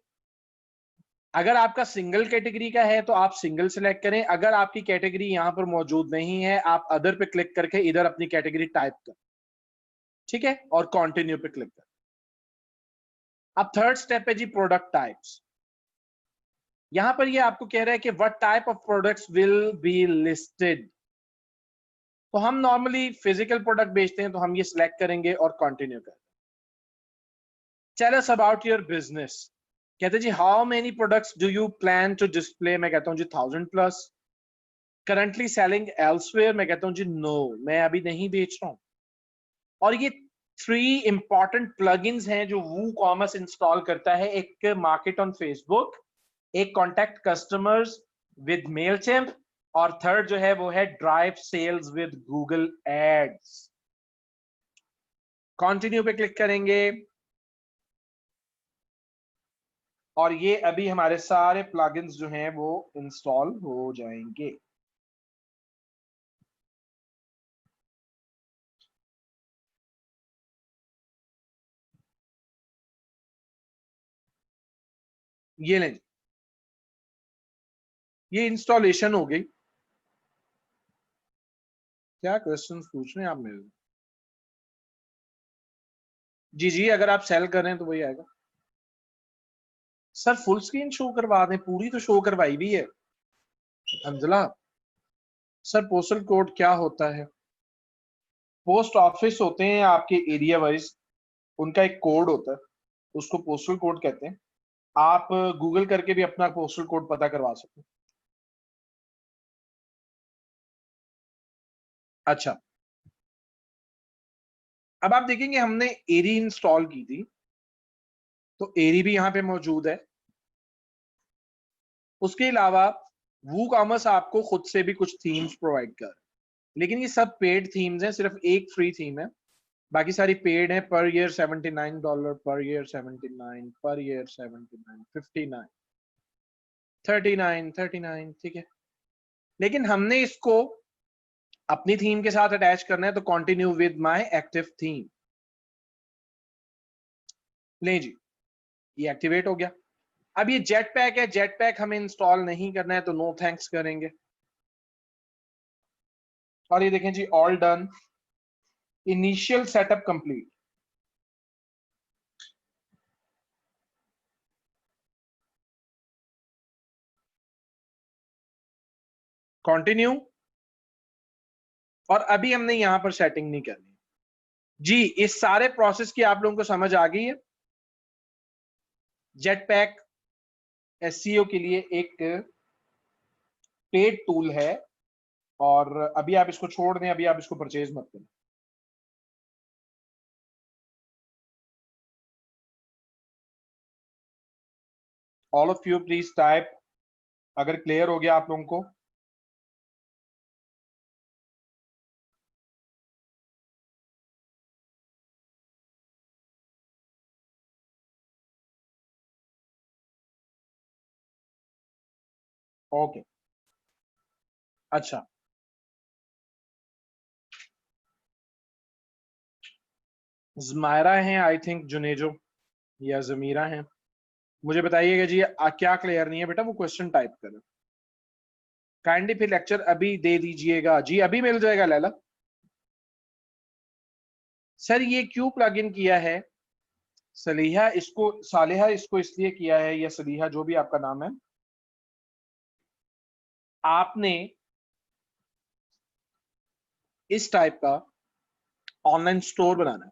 अगर आपका सिंगल कैटेगरी का है तो आप सिंगल सेलेक्ट करें। अगर आपकी कैटेगरी यहां पर मौजूद नहीं है, आप अदर पे क्लिक करके इधर अपनी कैटेगरी टाइप कर, ठीक है, और कंटिन्यू पे क्लिक कर। अब थर्ड स्टेप है जी प्रोडक्ट टाइप्स। यहां पर ये आपको कह रहा है कि what type of products will be listed. तो हम नॉर्मली फिजिकल प्रोडक्ट बेचते हैं तो हम ये सिलेक्ट करेंगे और कंटिन्यू करेंगे। Tell us about your business. कहते जी how many products do you plan to display. मैं कहता हूं जी 1000+। Currently selling elsewhere. मैं कहता हूं जी नो, मैं अभी नहीं बेच रहा हूं। और ये 3 इंपॉर्टेंट प्लगइन्स हैं जो वू कॉमर्स इंस्टॉल करता है। एक मार्केट ऑन फेसबुक, एक कॉन्टैक्ट कस्टमर्स विद मेलचिम्प, और थर्ड जो है वो है drive sales with Google ads. Continue पे क्लिक करेंगे और ये अभी हमारे सारे प्लगइन्स जो हैं वो इंस्टॉल हो जाएंगे। ये लें, ये इंस्टॉलेशन हो गई। क्या क्वेश्चंस पूछ रहे हैं आप मेरे? जी जी, अगर आप सेल कर रहे हैं तो वही आएगा। सर फुल स्क्रीन शो करवा दें, पूरी तो शो करवाई भी है अंजला। सर पोस्टल कोड क्या होता है? पोस्ट ऑफिस होते हैं आपके एरिया वाइज, उनका एक कोड होता है, उसको पोस्टल कोड कहते हैं। आप गूगल करके भी अपना पोस्टल कोड पता करवा सकते हैं। अच्छा, अब आप देखेंगे हमने एरी इंस्टॉल की थी तो एरी भी यहाँ पे मौजूद है। उसके अलावा वू कॉमर्स आपको खुद से भी कुछ थीम्स प्रोवाइड कर, लेकिन ये सब पेड थीम्स हैं, सिर्फ एक फ्री थीम है, बाकी सारी पेड है। Per year $79, per year 79, per year 79, 59, 39, ठीक है। लेकिन हमने इसको अपनी थीम के साथ अटैच करना है तो continue with my active theme. ले जी, ये एक्टिवेट हो गया। अब ये जेट पैक है, जेट पैक हमें इंस्टॉल नहीं करना है तो नो थैंक्स करेंगे। और ये देखें जी, all done, initial setup complete. Continue. और अभी हमने यहां पर सेटिंग नहीं करनी जी। इस सारे प्रोसेस की आप लोगों को समझ आ गई है। जेट पैक एसईओ के लिए एक पेड टूल है, और अभी आप इसको छोड़ दें, अभी आप इसको परचेज मत करें। All of you please type अगर क्लियर हो गया आप लोगों को। ओके, अच्छा, जमायरा हैं आई थिंक, जुनेजो या जमीरा हैं। मुझे बताइएगा जी, क्या क्लियर नहीं है बेटा, वो क्वेश्चन टाइप करें काइंडली, फिर लेक्चर अभी दे दीजिएगा जी। अभी मिल जाएगा लैला। सर ये क्यों प्लग इन किया है सलीहा, इसको सालिहा इसको इसलिए किया है, या सलीहा जो भी आपका नाम है, आपने इस टाइप का ऑनलाइन स्टोर बनाना है।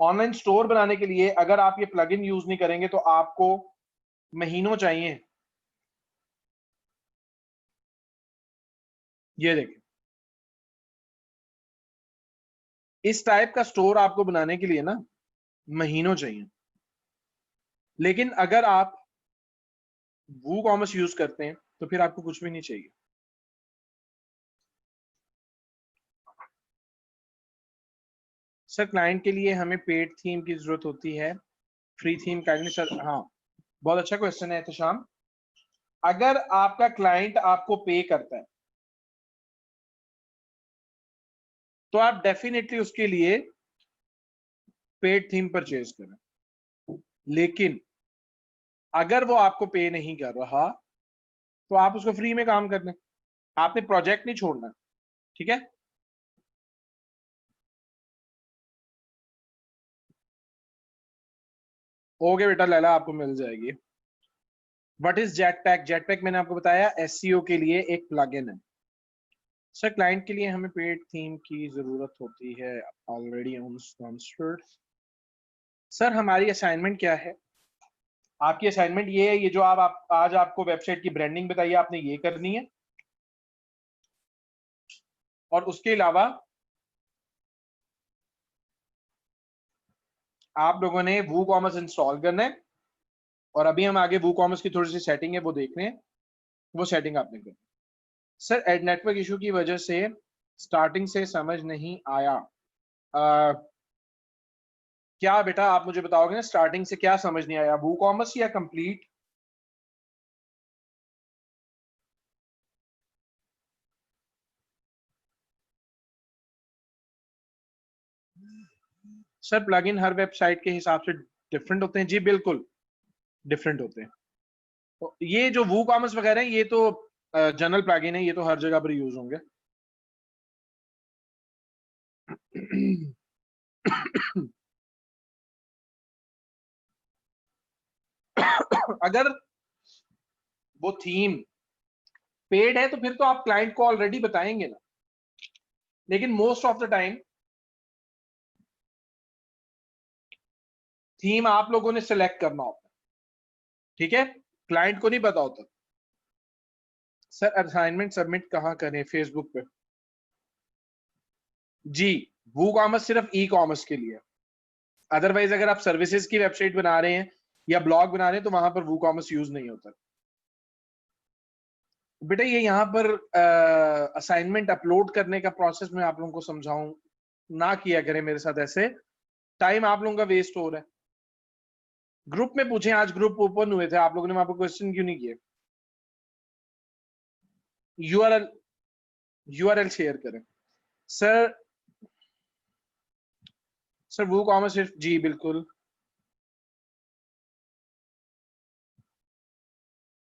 ऑनलाइन स्टोर बनाने के लिए अगर आप ये प्लगइन यूज नहीं करेंगे तो आपको महीनों चाहिए। ये देखिए, इस टाइप का स्टोर आपको बनाने के लिए ना महीनों चाहिए। लेकिन अगर आप वूकॉमर्स यूज करते हैं तो फिर आपको कुछ भी नहीं चाहिए। सर क्लाइंट के लिए हमें पेड थीम की जरूरत होती है, फ्री थीम काइंडली सर। हाँ, बहुत अच्छा क्वेश्चन है एहतशाम। अगर आपका क्लाइंट आपको पे करता है तो आप डेफिनेटली उसके लिए पेड थीम परचेज करें। लेकिन अगर वो आपको पे नहीं कर रहा तो आप उसको फ्री में काम कर लें। आपने प्रोजेक्ट नहीं छोड़ना, ठीक है। ओके बेटा लैला, आपको मिल जाएगी। What is jet pack? Jet pack मैंने आपको बताया एसईओ के लिए एक प्लगइन है। सर क्लाइंट के लिए हमें पेड थीम की जरूरत होती है, ऑलरेडी आंसर्ड। सर हमारी असाइनमेंट क्या है? आपकी असाइनमेंट ये है, ये जो आप आज आपको वेबसाइट की ब्रांडिंग बताइए आपने ये करनी है, और उसके अलावा आप लोगों ने वूकॉमर्स इंस्टॉल करना है। और अभी हम आगे वूकॉमर्स की थोड़ी सी सेटिंग है वो देख रहे हैं, वो सेटिंग आपने करनी। सर नेटवर्क इशू की वजह से स्टार्टिंग से समझ नहीं आया। क्या बेटा आप मुझे बताओगे ना, स्टार्टिंग से क्या समझ नहीं आया, वूकॉमर्स या कंप्लीट? सर प्लगइन हर वेबसाइट के हिसाब से डिफरेंट होते हैं जी, बिल्कुल डिफरेंट होते हैं। तो ये जो वूकॉमर्स वगैरह है ये तो जनरल प्लगइन है, ये तो हर जगह पर यूज होंगे। अगर वो थीम पेड है तो फिर तो आप क्लाइंट को ऑलरेडी बताएंगे ना। लेकिन most of the time theme आप लोगों ने सिलेक्ट करना होता है, ठीक है, क्लाइंट को नहीं पता होता। सर असाइनमेंट सबमिट कहाँ करें? फेसबुक पे जी। वूकॉमर्स सिर्फ ई कॉमर्स के लिए, अदरवाइज अगर आप सर्विसेज की वेबसाइट बना रहे हैं या ब्लॉग बना रहे हैं तो वहां पर वूकॉमर्स यूज नहीं होता। बेटा ये यहाँ पर असाइनमेंट अपलोड करने का प्रोसेस मैं आप लोगों को समझाऊं ना, किया करें मेरे साथ ऐसे, टाइम आप लोगों का वेस्ट हो रहा है। ग्रुप में पूछें, आज ग्रुप ओपन हुए थे, आप लोगों ने वहां पर क्वेश्चन क्यों नहीं किए? यूआरएल यूआरएल शेयर करें। सर सर वो कॉमर्स सिर्फ जी बिल्कुल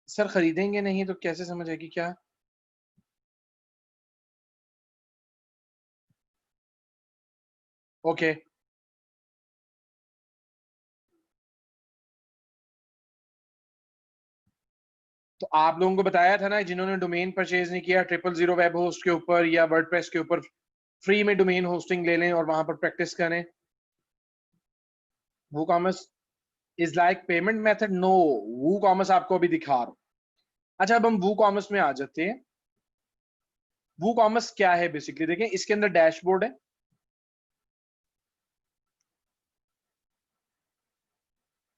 सर खरीदेंगे नहीं तो कैसे समझ आएगी क्या? ओके तो आप लोगों को बताया था ना, जिन्होंने डोमेन परचेज नहीं किया 000 वेब होस्ट के ऊपर या वर्डप्रेस के ऊपर फ्री में डोमेन होस्टिंग ले लें और वहां पर प्रैक्टिस करें। वो commerce is like payment method, no. वो कॉमर्स आपको अभी दिखा रहा हूं। अच्छा अब हम वो कॉमर्स में आ जाते हैं। वो कॉमर्स क्या है बेसिकली, देखें इसके अंदर डैशबोर्ड है।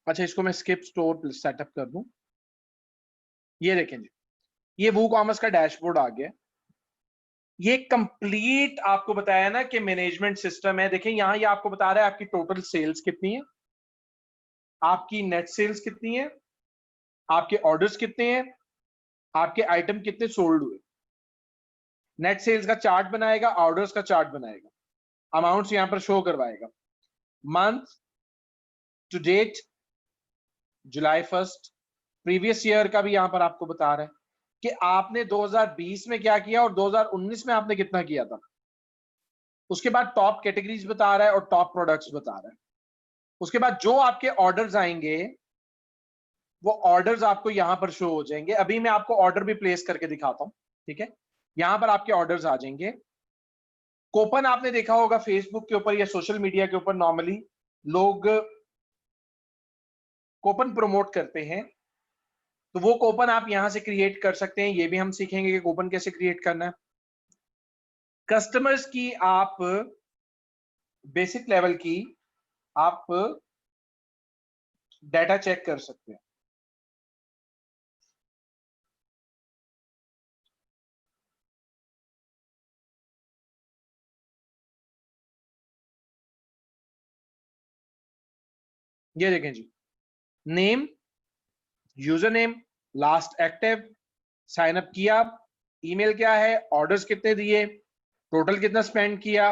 अच्छा इसको मैं स्किप स्टोर सेटअप कर दूं। ये देखें जी, ये वो कॉमर्स का डैशबोर्ड आ गया। ये कंप्लीट आपको बताया ना कि मैनेजमेंट सिस्टम है। देखें यहां ये आपको बता रहा है आपकी टोटल सेल्स कितनी है, आपकी नेट सेल्स कितनी है, आपके ऑर्डर्स कितने हैं, आपके आइटम कितने सोल्ड हुए। नेट सेल्स का चार्ट बनाएगा, ऑर्डर्स का चार्ट बनाएगा, अमाउंट्स यहां पर शो करवाएगा। Month to date July 1, previous year का भी यहां पर आपको बता रहा है कि आपने 2020 में क्या किया और 2019 में आपने कितना किया था। उसके बाद टॉप कैटेगरीज बता रहा है और टॉप प्रोडक्ट्स बता रहा है। उसके बाद जो आपके ऑर्डर्स आएंगे वो ऑर्डर्स आपको यहां पर शो हो जाएंगे। अभी मैं आपको ऑर्डर भी प्लेस करके दिखाता हूं, ठीक है। यहां पर आपके ऑर्डर्स आ जाएंगे। कूपन आपने देखा होगा फेसबुक के ऊपर या सोशल मीडिया के ऊपर, नॉर्मली लोग कूपन प्रमोट करते हैं। तो वो कूपन आप यहां से क्रिएट कर सकते हैं। ये भी हम सीखेंगे कि कूपन कैसे क्रिएट करना है। कस्टमर्स की आप बेसिक लेवल की आप डाटा चेक कर सकते हैं। ये देखें जी, name, user name, last active, sign up किया, ईमेल क्या है, ऑर्डर्स कितने दिए, टोटल कितना स्पेंड किया,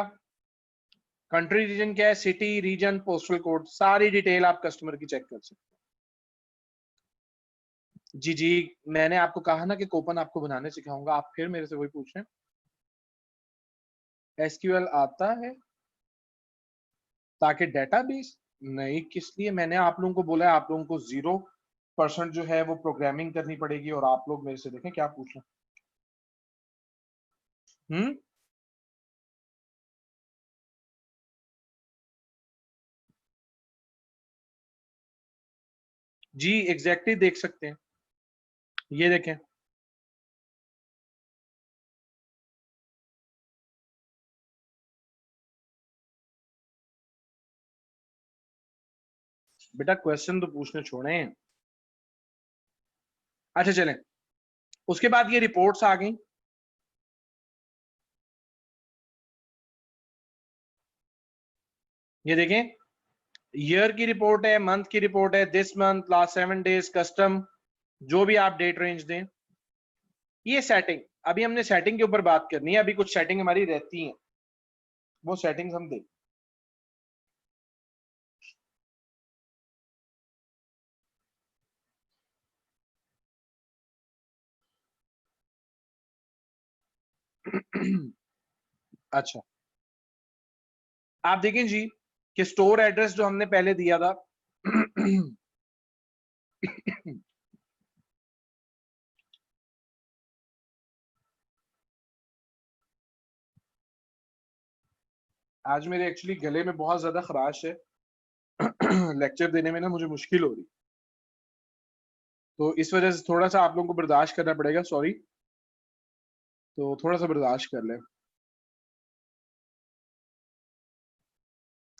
कंट्री रीजन क्या है, सिटी रीजन, पोस्टल कोड, सारी डिटेल आप कस्टमर की चेक कर सकते हैं। जी जी, मैंने आपको कहा ना कि कूपन आपको बनाने सिखाऊंगा, आप फिर मेरे से वही पूछ रहे हैं। एसक्यूएल आता है ताकि डेटाबेस, नहीं किस लिए मैंने आप लोगों को बोला है आप लोगों को 0% जो है वो प्रोग्रामिंग करनी पड़ेगी और आप लोग मेरे से देखें क्या पूछ रहे हैं। जी एग्जैक्टली देख सकते हैं, ये देखें। बेटा क्वेश्चन तो पूछने छोड़े हैं। अच्छा चलें, उसके बाद ये रिपोर्ट्स आ गई। ये देखें, ईयर की रिपोर्ट है, मंथ की रिपोर्ट है, this month, last 7 days, custom, जो भी आप डेट रेंज दें। ये सेटिंग, अभी हमने सेटिंग के ऊपर बात करनी है। अभी कुछ सेटिंग हमारी रहती हैं, वो सेटिंग्स हम दें। अच्छा आप देखें जी कि स्टोर एड्रेस जो हमने पहले दिया था आज मेरे एक्चुअली गले में बहुत ज्यादा खराश है। लेक्चर देने में ना मुझे मुश्किल हो रही, तो इस वजह से थोड़ा सा आप लोगों को बर्दाश्त करना पड़ेगा, सॉरी। तो थोड़ा सा बर्दाश्त कर लें।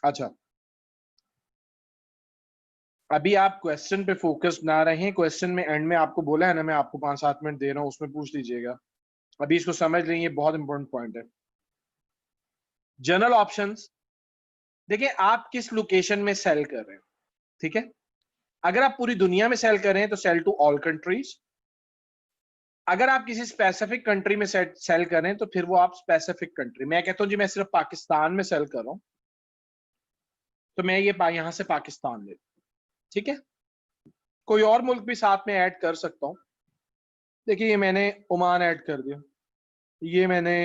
अच्छा अभी आप क्वेश्चन पे फोकस ना रहें। क्वेश्चन में एंड में आपको बोला है ना, मैं आपको 5-7 मिनट दे रहा हूँ, उसमें पूछ लीजिएगा। अभी इसको समझ लें, ये बहुत इंपॉर्टेंट पॉइंट है। जनरल ऑप्शंस, देखिए आप किस लोकेशन में सेल कर रहे हैं, ठीक है। अगर आप पूरी दुनिया में सेल कर रहे हैं तो सेल टू ऑल कंट्रीज। अगर आप किसी स्पेसिफिक कंट्री में सेल कर रहे हैं तो फिर वो आप स्पेसिफिक कंट्री, मैं कहता हूं जी मैं सिर्फ पाकिस्तान में सेल कर रहा हूं तो मैं ये यहां से पाकिस्तान ले, ठीक है। कोई और मुल्क भी साथ में ऐड कर सकता हूं, देखिए ये मैंने ओमान ऐड कर दिया, ये मैंने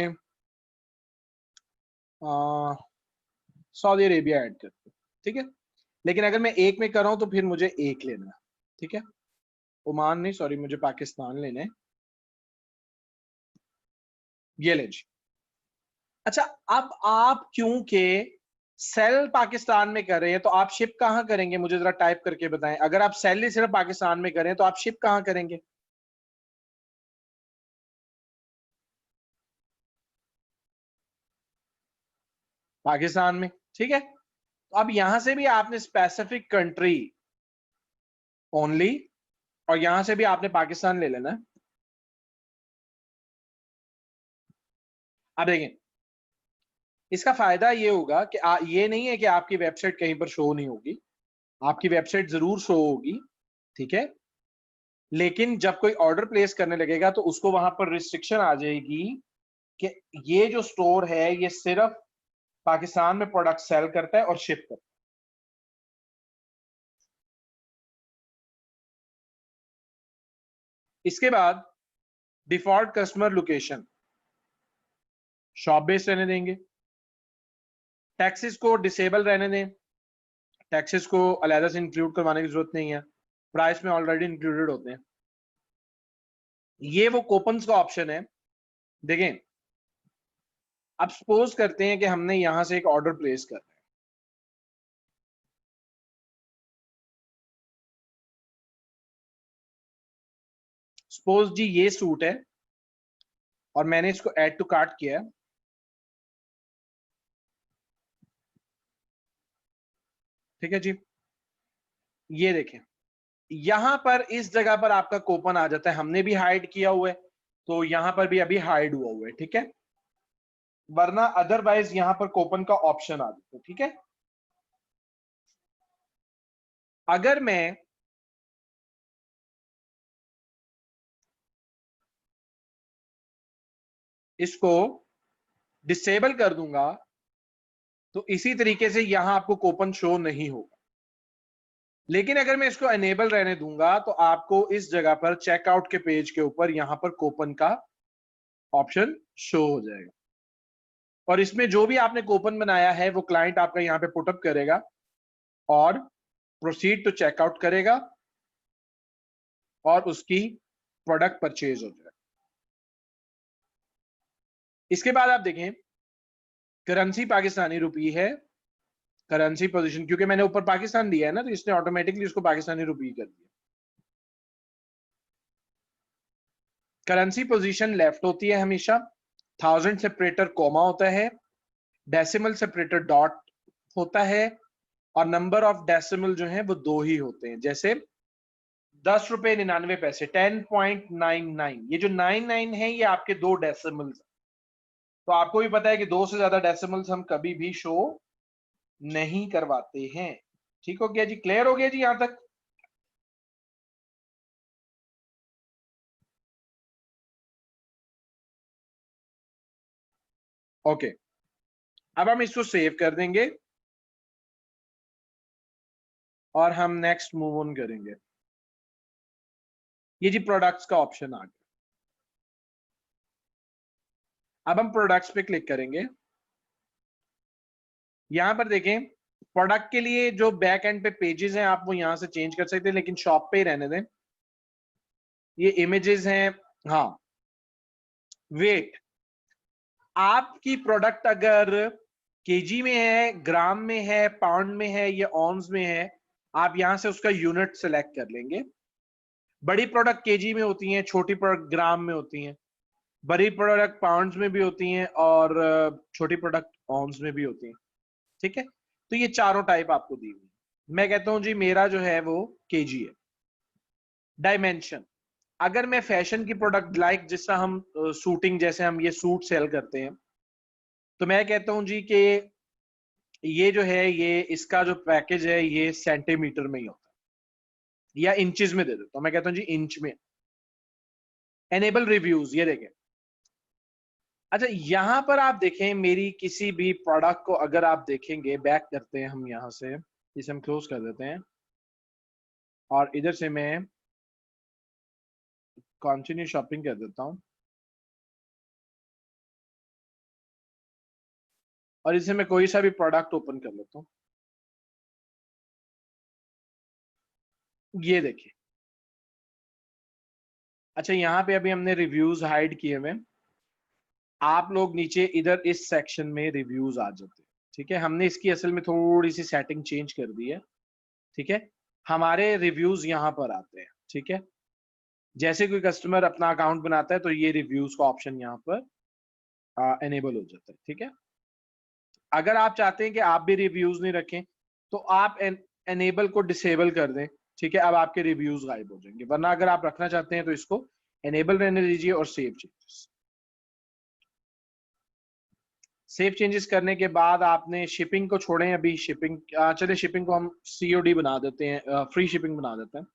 सऊदी अरेबिया ऐड कर दिया, ठीक है। लेकिन अगर मैं एक में कर रहा हूं तो फिर मुझे एक लेना है, ठीक है। ओमान नहीं, सॉरी, मुझे पाकिस्तान लेना है। ये ले जी। अच्छा, अब आप क्योंकि सेल पाकिस्तान में कर रहे हैं तो आप शिप कहां करेंगे, मुझे जरा टाइप करके बताएं। अगर आप सेल ही सिर्फ पाकिस्तान में करें तो आप शिप कहां करेंगे? पाकिस्तान में, ठीक है। तो अब यहां से भी आपने स्पेसिफिक कंट्री ओनली, और यहां से भी आपने पाकिस्तान ले लेना है। अब देखें, इसका फायदा ये होगा कि ये नहीं है कि आपकी वेबसाइट कहीं पर शो नहीं होगी, आपकी वेबसाइट जरूर शो होगी, ठीक है। लेकिन जब कोई ऑर्डर प्लेस करने लगेगा तो उसको वहां पर रिस्ट्रिक्शन आ जाएगी कि ये जो स्टोर है ये सिर्फ पाकिस्तान में प्रोडक्ट सेल करता है और शिप करता है। इसके बाद default customer location shop based रहने देंगे। टैक्सेस को डिसेबल रहने दें, टैक्सेस को अलहदा से इंक्लूड करवाने की जरूरत नहीं है, प्राइस में ऑलरेडी इंक्लूडेड होते हैं। ये वो कूपन्स का ऑप्शन है। देखें, अब सपोज करते हैं कि हमने यहां से एक ऑर्डर प्लेस कर, सपोज जी ये सूट है और मैंने इसको ऐड टू कार्ट किया है, ठीक है जी। ये देखें, यहां पर इस जगह पर आपका कूपन आ जाता है, हमने भी हाइड किया हुआ है तो यहां पर भी अभी हाइड हुआ है, ठीक है। वरना अदरवाइज यहां पर कूपन का ऑप्शन आ जाता है, ठीक है। अगर मैं इसको डिसेबल कर दूंगा तो इसी तरीके से यहां आपको कूपन शो नहीं होगा। लेकिन अगर मैं इसको एनेबल रहने दूंगा तो आपको इस जगह पर चेकआउट के पेज के ऊपर यहां पर कूपन का ऑप्शन शो हो जाएगा, और इसमें जो भी आपने कूपन बनाया है वो क्लाइंट आपका यहां पे पुटअप करेगा और प्रोसीड टू चेकआउट करेगा और उसकी प्रोडक्ट परचेज हो जाएगा। इसके बाद आप देखें, करेंसी पाकिस्तानी रुपी है, करेंसी पोजीशन, क्योंकि मैंने ऊपर पाकिस्तान दिया है ना तो इसने ऑटोमेटिकली उसको पाकिस्तानी रुपी कर दिया। करेंसी पोजीशन लेफ्ट होती है हमेशा, 1000 सेपरेटर कोमा होता है, डेसिमल सेपरेटर डॉट होता है, और नंबर ऑफ डेसिमल जो है वो 2 ही होते हैं। जैसे 10 रुपए 99 पैसे, 10.99, ये जो 99 है ये आपके 2 डेसिमल्स। तो आपको भी पता है कि 2 से ज्यादा डेसिमल्स हम कभी भी शो नहीं करवाते हैं। ठीक हो गया जी, क्लियर हो गया जी यहां तक? ओके, अब हम इसको सेव कर देंगे और हम नेक्स्ट मूव ऑन करेंगे। ये जी प्रोडक्ट्स का ऑप्शन आ गया। अब हम प्रोडक्ट्स पे क्लिक करेंगे। यहां पर देखें, प्रोडक्ट के लिए जो बैक एंड पे पेजेस हैं आप वो यहां से चेंज कर सकते हैं, लेकिन शॉप पे ही रहने दें। ये इमेजेस हैं, हाँ। वेट, आपकी प्रोडक्ट अगर केजी में है, ग्राम में है, पाउंड में है या ऑन्स में है, आप यहां से उसका यूनिट सेलेक्ट कर लेंगे। बड़ी प्रोडक्ट केजी में होती हैं, छोटी प्रोडक्ट ग्राम में होती हैं, बड़ी प्रोडक्ट पाउंड्स में भी होती हैं और छोटी प्रोडक्ट ऑन्स में भी होती हैं, ठीक है। तो ये चारों टाइप आपको दी हुई। मैं कहता हूं जी मेरा जो है वो केजी है। डायमेंशन, अगर मैं फैशन की प्रोडक्ट लाइक जिस तरह हम सूटिंग, जैसे हम ये सूट सेल करते हैं, तो मैं कहता हूं जी कि ये जो है ये इसका जो पैकेज है ये सेंटीमीटर में ही होता है, या इंचेस में दे देता हूं, मैं कहता हूं जी इंच में। एनेबल रिव्यूज, ये देखें। अच्छा, यहां पर आप देखें मेरी किसी भी प्रोडक्ट को अगर आप देखेंगे, बैक करते हैं हम यहां से, इसे हम क्लोज कर देते हैं और इधर से मैं कंटिन्यू शॉपिंग कर देता हूँ और इसे मैं कोई सा भी प्रोडक्ट ओपन कर लेता हूँ। ये देखिए, अच्छा यहाँ पे अभी हमने रिव्यूज हाइड किए हुए, आप लोग नीचे इधर इस सेक्शन में रिव्यूज आ जाते हैं। ठीक है, हमने इसकी असल में थोड़ी सी सेटिंग चेंज कर दी है। ठीक है, हमारे रिव्यूज यहाँ पर आते हैं। ठीक है, जैसे कोई कस्टमर अपना अकाउंट बनाता है तो ये रिव्यूज का ऑप्शन यहाँ पर एनेबल हो जाता है। ठीक है, अगर आप चाहते हैं कि आप भी रिव्यूज नहीं रखें तो आप एनेबल को डिसेबल कर दें। ठीक है, अब आपके रिव्यूज गायब हो जाएंगे, वरना अगर आप रखना चाहते हैं तो इसको एनेबल रहने दीजिए और सेव चेंजेस। सेव चेंजेस करने के बाद आपने शिपिंग को छोड़ें, अभी शिपिंग चलिए शिपिंग को हम COD बना देते हैं, फ्री शिपिंग बना देते हैं।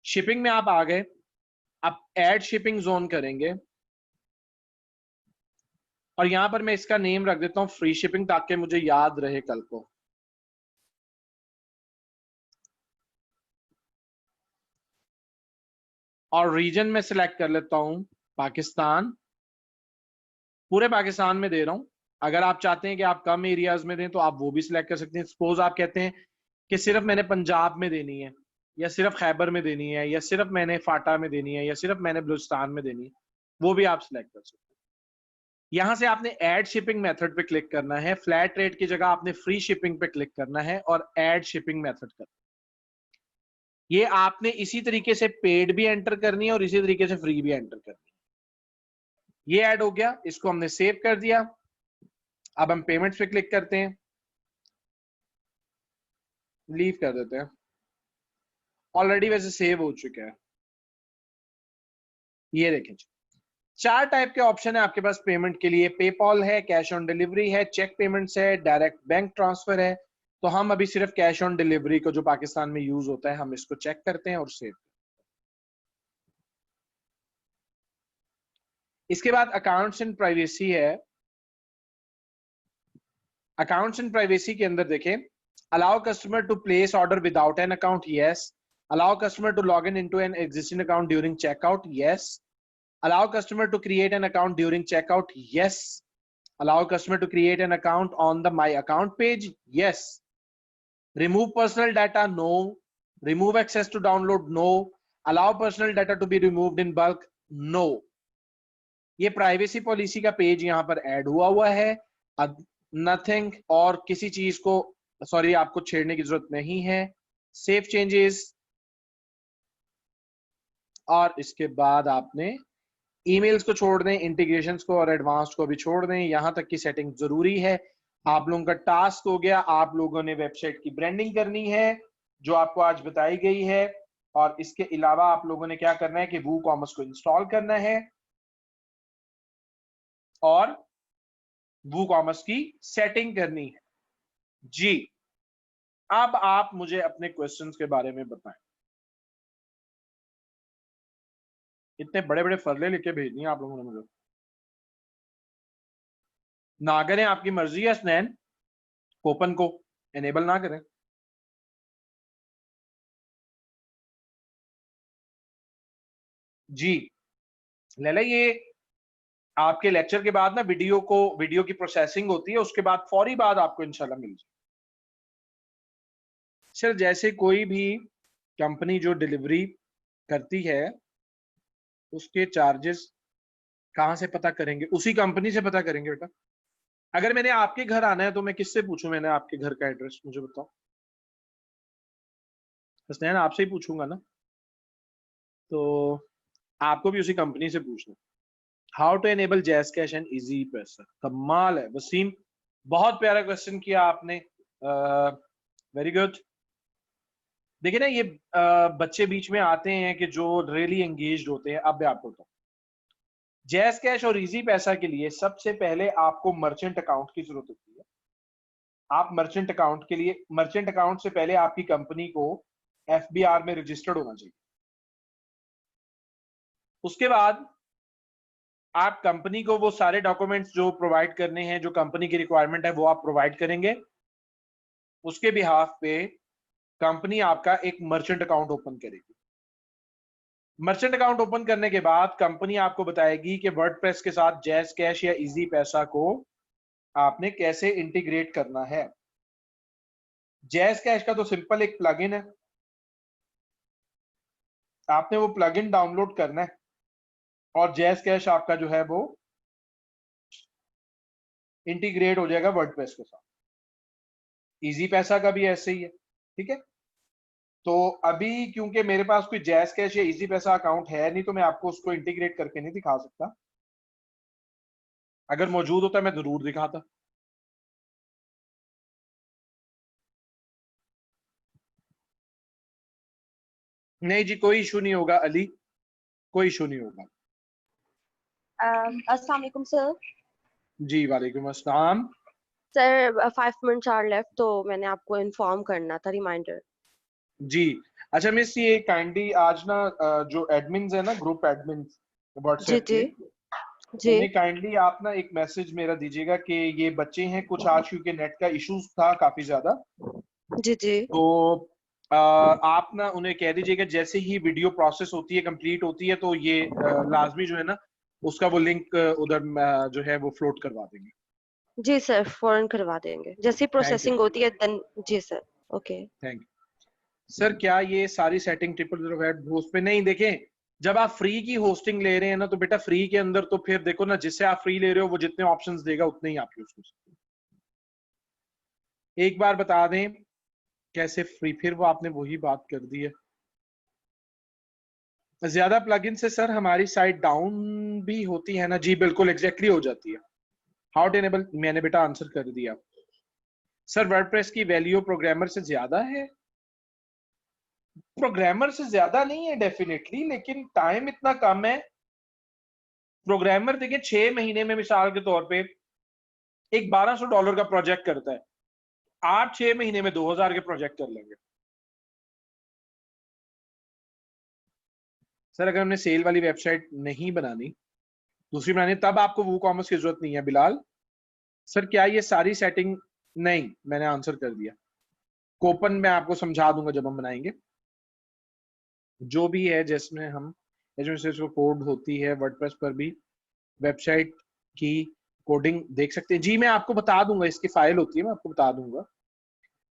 शिपिंग में आप आ गए, आप ऐड शिपिंग जोन करेंगे और यहां पर मैं इसका नेम रख देता हूं फ्री शिपिंग, ताकि मुझे याद रहे कल को। और रीजन में सिलेक्ट कर लेता हूं पाकिस्तान, पूरे पाकिस्तान में दे रहा हूं। अगर आप चाहते हैं कि आप कम एरियाज में दें तो आप वो भी सिलेक्ट कर सकते हैं। सपोज आप कहते हैं कि सिर्फ मैंने पंजाब में देनी है, या सिर्फ खैबर में देनी है, या सिर्फ मैंने फाटा में देनी है, या सिर्फ मैंने बलूचिस्तान में देनी है, वो भी आप सिलेक्ट कर सकते हैं। यहां से आपने ऐड शिपिंग मेथड पे क्लिक करना है, फ्लैट रेट की जगह आपने फ्री शिपिंग पे क्लिक करना है और ऐड शिपिंग मेथड करना है। ये आपने इसी तरीके से पेड भी एंटर करनी है और इसी तरीके से फ्री भी एंटर करनी है। ये ऐड हो गया, इसको हमने सेव कर दिया। अब हम पेमेंट्स पे क्लिक करते हैं, लीव कर देते हैं, ऑलरेडी वैसे सेव हो चुका है। ये देखें, 4 टाइप के ऑप्शन है आपके पास पेमेंट के लिए। पेपॉल है, कैश ऑन डिलीवरी है, चेक पेमेंट्स है, डायरेक्ट बैंक ट्रांसफर है। तो हम अभी सिर्फ कैश ऑन डिलीवरी को, जो पाकिस्तान में यूज होता है, हम इसको चेक करते हैं और सेव। इसके बाद अकाउंट्स एंड प्राइवेसी है। अकाउंट्स एंड प्राइवेसी के अंदर देखें, allow customer to place order without an account, yes. Allow customer to log in into an existing account during checkout, yes. Allow customer to create an account during checkout, yes. Allow customer to create an account on the My Account page, yes. Remove personal data, no. Remove access to download, no. Allow personal data to be removed in bulk, no. ये privacy policy का page यहाँ पर add हुआ है। Nothing और किसी चीज को, सॉरी, आपको छेड़ने की जरूरत नहीं है। सेव चेंजेस, और इसके बाद आपने ईमेल्स को छोड़ दें, इंटीग्रेशंस को और एडवांस्ड को भी छोड़ दें। यहां तक की सेटिंग जरूरी है। आप लोगों का टास्क हो गया, आप लोगों ने वेबसाइट की ब्रांडिंग करनी है जो आपको आज बताई गई है, और इसके अलावा आप लोगों ने क्या करना है कि वूकॉमर्स को इंस्टॉल करना है और वूकॉमर्स की सेटिंग करनी है। जी, अब आप मुझे अपने क्वेश्चंस के बारे में बताएं। इतने बड़े बड़े फरले लिख के भेज दिए आप लोगों ने मुझे। ना करें, आपकी मर्जी है। स्नैन ओपन को एनेबल ना करें। जी लैला, ये आपके लेक्चर के बाद ना वीडियो की प्रोसेसिंग होती है, उसके बाद फौरी बाद आपको इंशाल्लाह मिल जाए। सर, जैसे कोई भी कंपनी जो डिलीवरी करती है उसके चार्जेस कहां से पता करेंगे? उसी कंपनी से पता करेंगे बेटा। अगर मैंने आपके घर आना है तो मैं किससे पूछूं? मैंने आपके घर का एड्रेस मुझे बताओ। हसनैन, आपसे ही पूछूंगा ना, तो आपको भी उसी कंपनी से पूछना। How to enable Jazz Cash and Easy Paisa. कमाल है वसीम, बहुत प्यारा क्वेश्चन किया आपने, वेरी गुड। देखिए ना, ये बच्चे बीच में आते हैं कि जो रियली एंगेज्ड होते हैं। अब मैं आपको बताऊं, जैज कैश और इजी पैसा के लिए सबसे पहले आपको मर्चेंट अकाउंट की जरूरत होती है। आप मर्चेंट अकाउंट के लिए, मर्चेंट अकाउंट से पहले आपकी कंपनी को FBR में रजिस्टर्ड होना चाहिए। उसके बाद आप कंपनी को वो सारे डॉक्यूमेंट्स जो प्रोवाइड करने हैं, जो कंपनी की रिक्वायरमेंट है, वो आप प्रोवाइड करेंगे। उसके बिहाफ पे कंपनी आपका एक मर्चेंट अकाउंट ओपन करेगी। मर्चेंट अकाउंट ओपन करने के बाद कंपनी आपको बताएगी कि वर्डप्रेस के साथ जैज कैश या इजी पैसा को आपने कैसे इंटीग्रेट करना है। जैज कैश का तो सिंपल एक प्लगइन है, आपने वो प्लगइन डाउनलोड करना है और जैज कैश आपका जो है वो इंटीग्रेट हो जाएगा वर्डप्रेस के साथ। इजी पैसा का भी ऐसे ही है, ठीक है। तो अभी क्योंकि मेरे पास कोई जैज कैश या इजी पैसा अकाउंट है नहीं, तो मैं आपको उसको इंटीग्रेट करके नहीं दिखा सकता। अगर मौजूद होता मैं जरूर दिखाता। नहीं जी, कोई इशू नहीं होगा अली, कोई इशू नहीं होगा। अस्सलाम वालेकुम सर। जी वालेकुम अस्सलाम। सर 5 मिनट्स आर लेफ्ट, तो मैंने आपको इन्फॉर्म करना था, रिमाइंडर। जी अच्छा मिस, ये काइंडली आज ना जो एडमिन्स है ना, ग्रुप एडमिन्स जी व्हाट्सएप जी के, जी उन्हें काइंडली आप ना एक मैसेज मेरा दीजिएगा कि ये बच्चे हैं कुछ, आज क्योंकि नेट का इश्यूज था काफी ज्यादा, जी जी तो आप ना उन्हें कह दीजिएगा जैसे ही वीडियो प्रोसेस होती है, कंप्लीट होती है, तो ये लाजमी जो है ना उसका वो लिंक उधर जो है वो फ्लोट करवा देंगे। जी सर, फौरन करवा देंगे जैसे ही थैंक यू, प्रोसेसिंग होती है देन। जी sir, okay. Thank you sir. क्या ये सारी सेटिंग 000 होस्ट पे नहीं? देखें, जब आप फ्री की होस्टिंग ले रहे हैं ना, तो बेटा फ्री के अंदर तो फिर देखो ना, जिससे आप फ्री ले रहे हो वो जितने ऑप्शंस देगा उतने ही आप यूज कर सकते हो। एक बार बता दें कैसे फ्री, फिर वो आपने वही बात कर दी है। ज्यादा प्लगइन से सर हमारी साइट डाउन भी होती है ना? जी बिल्कुल, एग्जैक्टली हो जाती है। हाउ टू एनेबल, मैंने बेटा आंसर कर दिया। सर वर्डप्रेस की वैल्यू प्रोग्रामर से ज्यादा है? प्रोग्रामर से ज्यादा नहीं है डेफिनेटली, लेकिन टाइम इतना कम है। प्रोग्रामर देखिए 6 महीने में मिसाल के तौर पे एक $1200 का प्रोजेक्ट करता है, आप 6 महीने में 2000 के प्रोजेक्ट कर लेंगे। सर अगर हमने सेल वाली वेबसाइट नहीं बनानी, दूसरी बनानी, तब आपको वो कॉमर्स की जरूरत नहीं है बिलाल। सर क्या ये सारी सेटिंग, नहीं मैंने आंसर कर दिया। कोपन मैं आपको समझा दूंगा जब हम बनाएंगे। जो भी है जिसमें हम कोड होती है, वर्डप्रेस पर भी वेबसाइट की कोडिंग देख सकते हैं। जी मैं आपको बता दूंगा, इसकी फाइल होती है, मैं आपको बता दूंगा।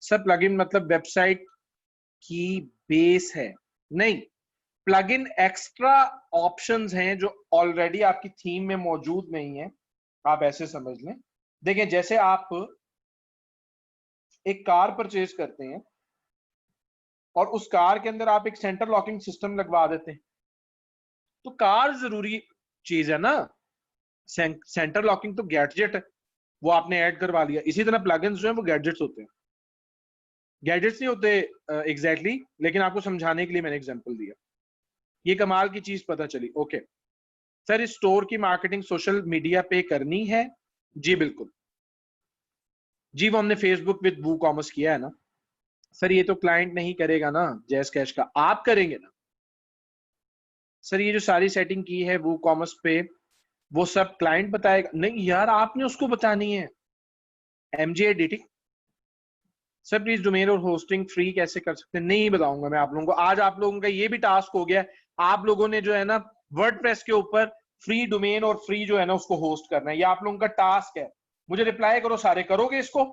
सर प्लगइन मतलब वेबसाइट की बेस है? नहीं, प्लगइन एक्स्ट्रा ऑप्शंस हैं जो ऑलरेडी आपकी थीम में मौजूद नहीं है, आप ऐसे समझ लें। देखें, जैसे आप एक कार परचेज करते हैं और उस कार के अंदर आप एक सेंटर लॉकिंग सिस्टम लगवा देते हैं, तो कार जरूरी चीज है ना, सेंटर लॉकिंग तो गैजेट है, वो आपने ऐड करवा लिया। इसी तरह प्लगइन्स जो है वो गैजेट्स होते हैं, गैजेट्स नहीं होते एग्जैक्टली, लेकिन आपको समझाने के लिए मैंने एग्जांपल दिया। ये कमाल की चीज पता चली। ओके सर, इस स्टोर की मार्केटिंग सोशल मीडिया पे करनी है? जी बिल्कुल जी, वो हमने फेसबुक विद वू कॉमर्स किया है ना। सर ये तो क्लाइंट नहीं करेगा ना जैस कैश का, आप करेंगे ना। सर ये जो सारी सेटिंग की है वो कॉमर्स पे, वो सब क्लाइंट बताएगा? नहीं यार, आपने उसको बतानी है। MG editing. Sir please domain और होस्टिंग फ्री कैसे कर सकते हैं? नहीं बताऊंगा मैं आप लोगों को। आज आप लोगों का ये भी टास्क हो गया, आप लोगों ने जो है ना वर्डप्रेस के ऊपर फ्री डोमेन और फ्री जो है ना उसको होस्ट करना है, ये आप लोगों का टास्क है। मुझे रिप्लाई करो, सारे करोगे इसको?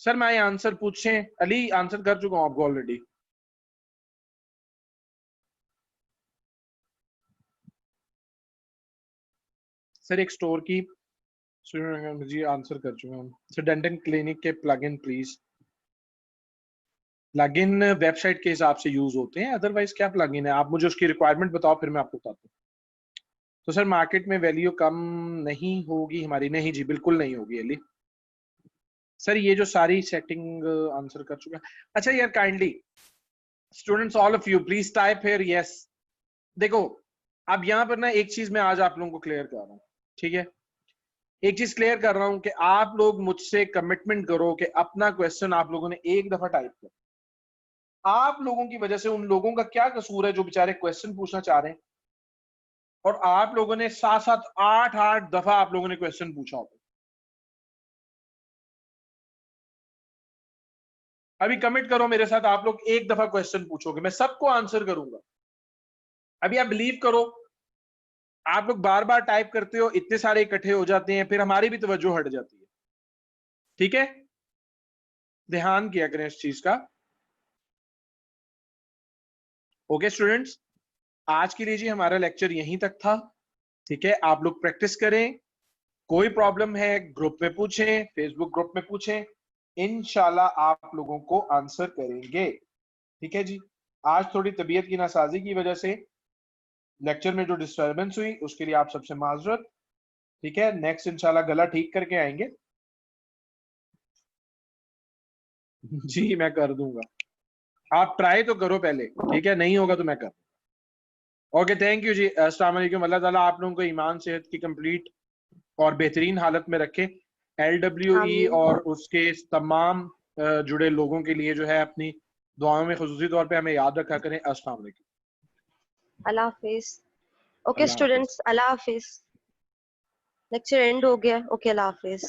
सर मैं आंसर पूछें? अली आंसर कर चुका हूं आपको ऑलरेडी। सर एक स्टोर की, जी आंसर कर चुका हूं। सर डेंटल क्लिनिक के प्लगइन प्लीज। प्लगइन वेबसाइट के हिसाब से यूज होते हैं, अदरवाइज क्या प्लगइन है? आप मुझे उसकी रिक्वायरमेंट बताओ, फिर मैं आपको बताता हूँ। तो सर मार्केट में वैल्यू कम नहीं होगी हमारी? नहीं जी बिल्कुल नहीं होगी अली। सर ये जो सारी सेटिंग आंसर कर चुका। अच्छा यार kindly students all of you please type here yes. देखो अब यहाँ पर ना एक चीज मैं आज आप लोगों को क्लियर कर रहा हूँ, ठीक है? एक चीज क्लियर कर रहा हूँ कि आप लोग मुझसे कमिटमेंट करो कि अपना क्वेश्चन आप लोगों ने एक दफा टाइप करो। आप लोगों की वजह से उन लोगों का क्या कसूर है जो बेचारे क्वेश्चन पूछना चाह रहे हैं, और आप लोगों ने 7-7 8-8 दफा आप लोगों ने क्वेश्चन पूछा होगा। अभी कमिट करो मेरे साथ, आप लोग एक दफा क्वेश्चन पूछोगे, मैं सबको आंसर करूंगा। अभी आप बिलीव करो, आप लोग बार बार टाइप करते हो, इतने सारे इकट्ठे हो जाते हैं, फिर हमारी भी तवज्जो हट जाती है। ठीक है, ध्यान किया करें इस चीज का। ओके स्टूडेंट्स, आज के लिए जी हमारा लेक्चर यहीं तक था। ठीक है, आप लोग प्रैक्टिस करें, कोई प्रॉब्लम है ग्रुप में पूछें, फेसबुक ग्रुप में पूछें, इंशाल्लाह आप लोगों को आंसर करेंगे। ठीक है जी, आज थोड़ी तबीयत की नासाजी की वजह से लेक्चर में जो डिस्टरबेंस हुई उसके लिए आप सबसे माजरत। ठीक है, नेक्स्ट इंशाल्लाह गला ठीक करके आएंगे। जी मैं कर दूंगा, आप ट्राई तो करो पहले, ठीक है, नहीं होगा तो मैं कर। ओके थैंक यू जी, अस्सलाम वालेकुम। अल्लाह ताला आप लोगों को ईमान सेहत की कंप्लीट और बेहतरीन हालत में रखे। LWE आमीन। और उसके तमाम जुड़े लोगों के लिए जो है अपनी दुआओं में खुसूसी तौर पे हमें याद रखा करें। अस्सलाम वालेकुम। अल्लाह हाफिज। ओके अल्लाह हाफिज। स्टूडेंट्स, अल्लाह हाफिज। लेक्चर एंड हो गया। ओके, अल्लाह हाफिज।